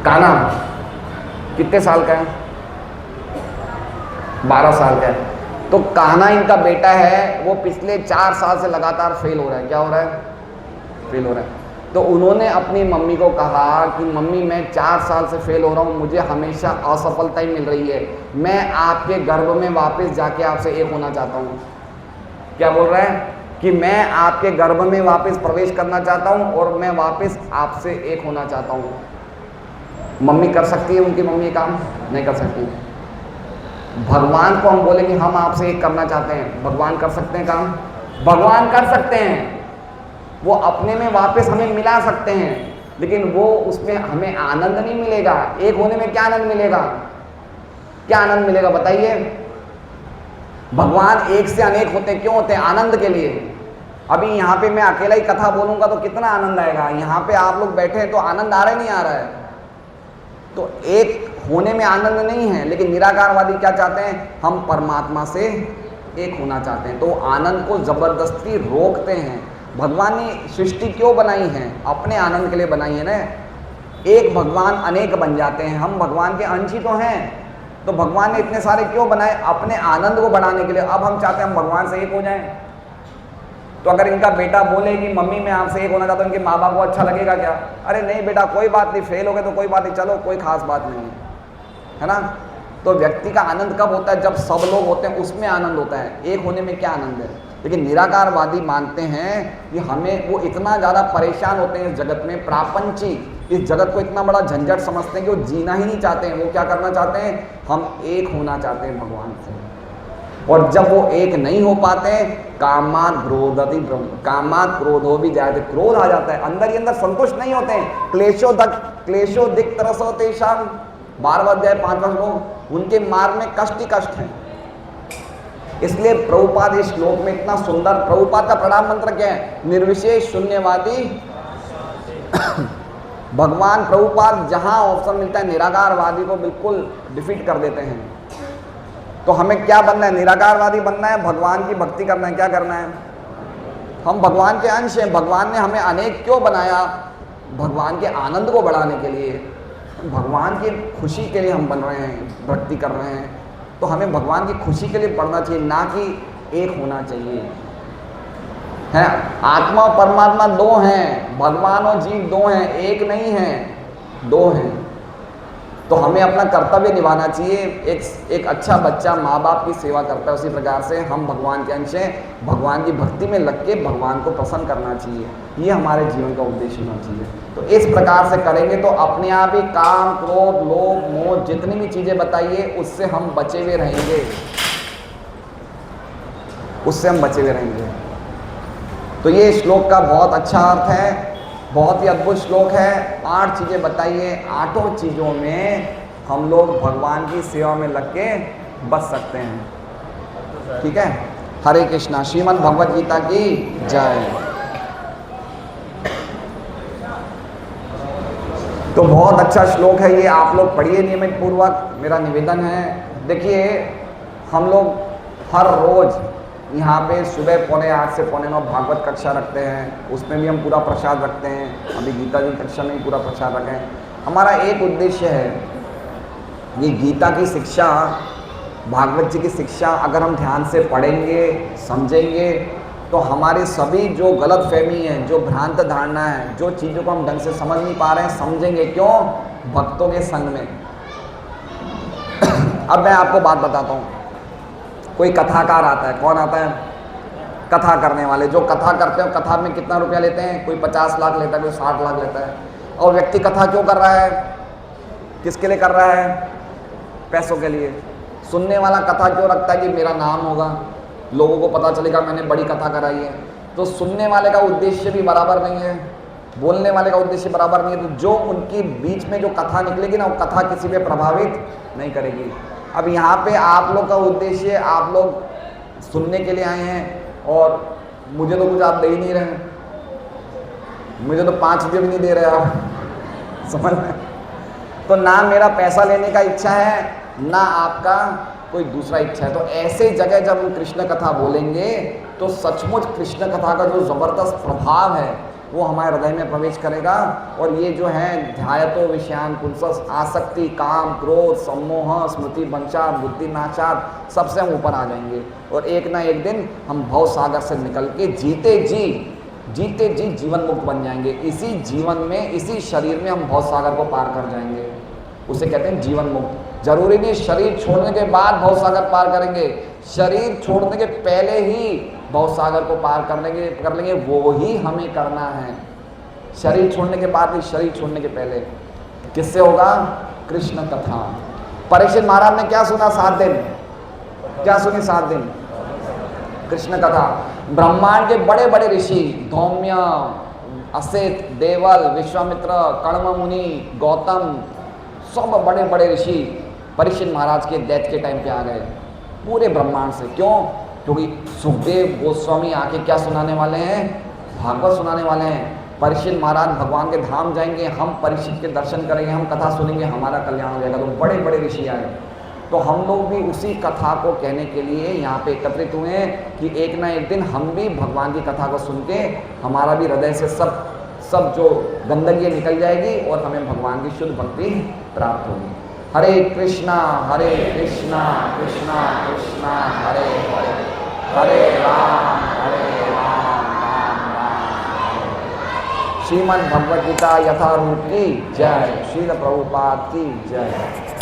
कान्हा। कितने साल का है? 12 साल का है। तो कान्हा इनका बेटा है, वो पिछले 4 साल से लगातार फेल हो रहा है। क्या हो रहा है? फेल हो रहा है। तो उन्होंने अपनी मम्मी को कहा कि मम्मी मैं 4 साल से फेल हो रहा हूँ, मुझे हमेशा असफलता ही मिल रही है, मैं आपके गर्भ में वापस जाके आपसे एक होना चाहता हूँ। क्या बोल रहा है? कि मैं आपके गर्भ में वापस प्रवेश करना चाहता हूँ और मैं वापस आपसे एक होना चाहता हूँ। मम्मी कर सकती है? उनकी मम्मी काम नहीं कर सकती। भगवान को हम बोलेंगे हम आपसे एक करना चाहते हैं, भगवान कर सकते हैं काम? भगवान कर सकते हैं, वो अपने में वापस हमें मिला सकते हैं, लेकिन वो उसमें हमें आनंद नहीं मिलेगा। एक होने में क्या आनंद मिलेगा? क्या आनंद मिलेगा बताइए? भगवान एक से अनेक होते हैं, क्यों होते हैं? आनंद के लिए। अभी यहाँ पे मैं अकेला ही कथा बोलूँगा तो कितना आनंद आएगा, यहाँ पे आप लोग बैठे हैं तो आनंद आ रहा है नहीं आ रहा है? तो एक होने में आनंद नहीं है, लेकिन निराकारवादी क्या चाहते हैं? हम परमात्मा से एक होना चाहते हैं, तो आनंद को जबरदस्ती रोकते हैं। भगवान ने सृष्टि क्यों बनाई है? अपने आनंद के लिए बनाई है ना। एक भगवान अनेक बन जाते हैं, हम भगवान के अंश ही तो हैं, तो भगवान ने इतने सारे क्यों बनाए? अपने आनंद को बढ़ाने के लिए। अब हम चाहते हैं हम भगवान से एक हो जाएं, तो अगर इनका बेटा बोले कि मम्मी मैं आपसे एक होना चाहता हूँ, इनके माँ बाप को अच्छा लगेगा क्या? अरे नहीं बेटा कोई बात नहीं, फेल हो गए तो कोई बात नहीं, चलो कोई खास बात नहीं है ना। तो व्यक्ति का आनंद कब होता है? जब सब लोग होते हैं उसमें आनंद होता है, एक होने में क्या आनंद है। लेकिन निराकारवादी मानते हैं कि हमें, वो इतना ज़्यादा परेशान होते हैं इस जगत में, प्रापंचिक इस जगत को इतना बड़ा झंझट समझते हैं कि वो जीना ही नहीं चाहते हैं। वो क्या करना चाहते हैं? हम एक होना चाहते हैं भगवान से। और जब वो एक नहीं हो पाते, कामात क्रोधति ब्रह्म, कामात क्रोधो भी जाते, क्रोध आ जाता है, अंदर ही अंदर संतुष्ट नहीं होते हैं। क्लेशो दिक तरसो तेषाम, 12वां अध्याय 5वां श्लोक, उनके मार्ग में कष्ट ही कष्ट है। इसलिए प्रभुपाद इस श्लोक में इतना सुंदर, प्रभुपाद का प्रणाम मंत्र क्या है? निर्विशेष शून्यवादी भगवान प्रभुपाद जहां ऑप्शन मिलता है निराकारवादी को बिल्कुल डिफीट कर देते हैं। तो हमें क्या बनना है? निराकारवादी बनना है, भगवान की भक्ति करना है। क्या करना है? हम भगवान के अंश हैं। भगवान ने हमें अनेक क्यों बनाया? भगवान के आनंद को बढ़ाने के लिए, भगवान की खुशी के लिए हम बन रहे हैं, भक्ति कर रहे हैं। तो हमें भगवान की खुशी के लिए पढ़ना चाहिए, ना कि एक होना चाहिए। है आत्मा और परमात्मा दो हैं, भगवान और जीव दो हैं, एक नहीं है, दो हैं। तो हमें अपना कर्तव्य निभाना चाहिए। एक अच्छा बच्चा माँ बाप की सेवा करता है, उसी प्रकार से हम भगवान के अंश हैं, भगवान की भक्ति में लग के भगवान को प्रसन्न करना चाहिए। ये हमारे जीवन का उद्देश्य होना चाहिए। तो इस प्रकार से करेंगे तो अपने आप ही काम, क्रोध, लोभ, मोह, जितनी भी चीज़ें बताइए उससे हम बचे हुए रहेंगे, उससे हम बचे हुए रहेंगे। तो ये श्लोक का बहुत अच्छा अर्थ है, बहुत ही अद्भुत श्लोक है। 8 चीज़ें बताइए, 8 चीज़ों में हम लोग भगवान की सेवा में लग के बच सकते हैं। ठीक है, हरे कृष्णा। श्रीमद् भगवद गीता की जय। तो बहुत अच्छा श्लोक है ये, आप लोग पढ़िए नियमित पूर्वक, मेरा निवेदन है। देखिए हम लोग हर रोज़ यहाँ पे सुबह 7:45 से 8:45 भागवत कक्षा रखते हैं, उसमें भी हम पूरा प्रसाद रखते हैं। अभी गीता जी कक्षा में भी पूरा प्रसाद रखें। हमारा एक उद्देश्य है, ये गीता की शिक्षा, भागवत जी की शिक्षा अगर हम ध्यान से पढ़ेंगे, समझेंगे, तो हमारी सभी जो गलत फहमी है, जो भ्रांत धारणा है, जो चीज़ों को हम ढंग से समझ नहीं पा रहे हैं, समझेंगे। क्यों? भक्तों के संग में। अब मैं आपको बात बताता हूँ। कोई कथाकार आता है, कौन आता है? कथा करने वाले। जो कथा करते हैं, कथा में कितना रुपया लेते हैं? कोई 50 लाख लेता है, कोई 60 लाख लेता है। और व्यक्ति कथा क्यों कर रहा है? किसके लिए कर रहा है? पैसों के लिए। सुनने वाला कथा क्यों रखता है? कि मेरा नाम होगा, लोगों को पता चलेगा मैंने बड़ी कथा कराई है। तो सुनने वाले का उद्देश्य भी बराबर नहीं है, बोलने वाले का उद्देश्य बराबर नहीं है। तो जो उनके बीच में जो कथा निकलेगी ना, वो कथा किसी पे प्रभावित नहीं करेगी। अब यहाँ पे आप लोग का उद्देश्य, आप लोग सुनने के लिए आए हैं और मुझे तो कुछ आप दे ही नहीं रहे हैं, मुझे तो 5 रुपये भी नहीं दे रहे आप, समझ में? तो ना मेरा पैसा लेने का इच्छा है, ना आपका कोई दूसरा इच्छा है। तो ऐसे जगह जब हम कृष्ण कथा बोलेंगे तो सचमुच कृष्ण कथा का जो ज़बरदस्त प्रभाव है वो हमारे हृदय में प्रवेश करेगा। और ये जो है ध्यायतो विषयान पुंसस, आसक्ति, काम, क्रोध, सम्मोह, स्मृति वंचा, बुद्धि नाचार, सबसे हम ऊपर आ जाएंगे। और एक ना एक दिन हम भव सागर से निकल के जीते जी जीवन मुक्त बन जाएंगे। इसी जीवन में, इसी शरीर में हम भव सागर को पार कर जाएंगे। उसे कहते हैं जीवन मुक्त। जरूरी नहीं शरीर छोड़ने के बाद भव सागर पार करेंगे, शरीर छोड़ने के पहले ही भव सागर को पार कर लेंगे। वो ही हमें करना है, शरीर छोड़ने के बाद नहीं, शरीर छोड़ने के पहले। किससे होगा? कृष्ण कथा। परीक्षित महाराज ने क्या सुना 7 दिन? क्या सुनी 7 दिन? कृष्ण कथा। ब्रह्मांड के बड़े बड़े ऋषि, धौम्य, असित, देवल, विश्वामित्र, कण्व मुनि, गौतम, सब बड़े बड़े ऋषि परीक्षित महाराज के डेथ के टाइम पे आ गए, पूरे ब्रह्मांड से। क्यों? क्योंकि सुखदेव गोस्वामी आके क्या सुनाने वाले हैं? भागवत सुनाने वाले हैं। परीक्षित महाराज भगवान के धाम जाएंगे, हम परीक्षित के दर्शन करेंगे, हम कथा सुनेंगे, हमारा कल्याण हो जाएगा। तो बड़े बड़े ऋषि आए। तो हम लोग भी उसी कथा को कहने के लिए यहाँ पे एकत्रित हुए हैं कि एक ना एक दिन हम भी भगवान की कथा को सुन के हमारा भी हृदय से सब जो गंदगी निकल जाएगी और हमें भगवान की शुद्ध भक्ति प्राप्त होगी। हरे कृष्णा कृष्णा कृष्णा हरे हरे, हरे राम श्रीमद् भगवद गीता यथारूप की जय। श्रील प्रभुपाद की जय।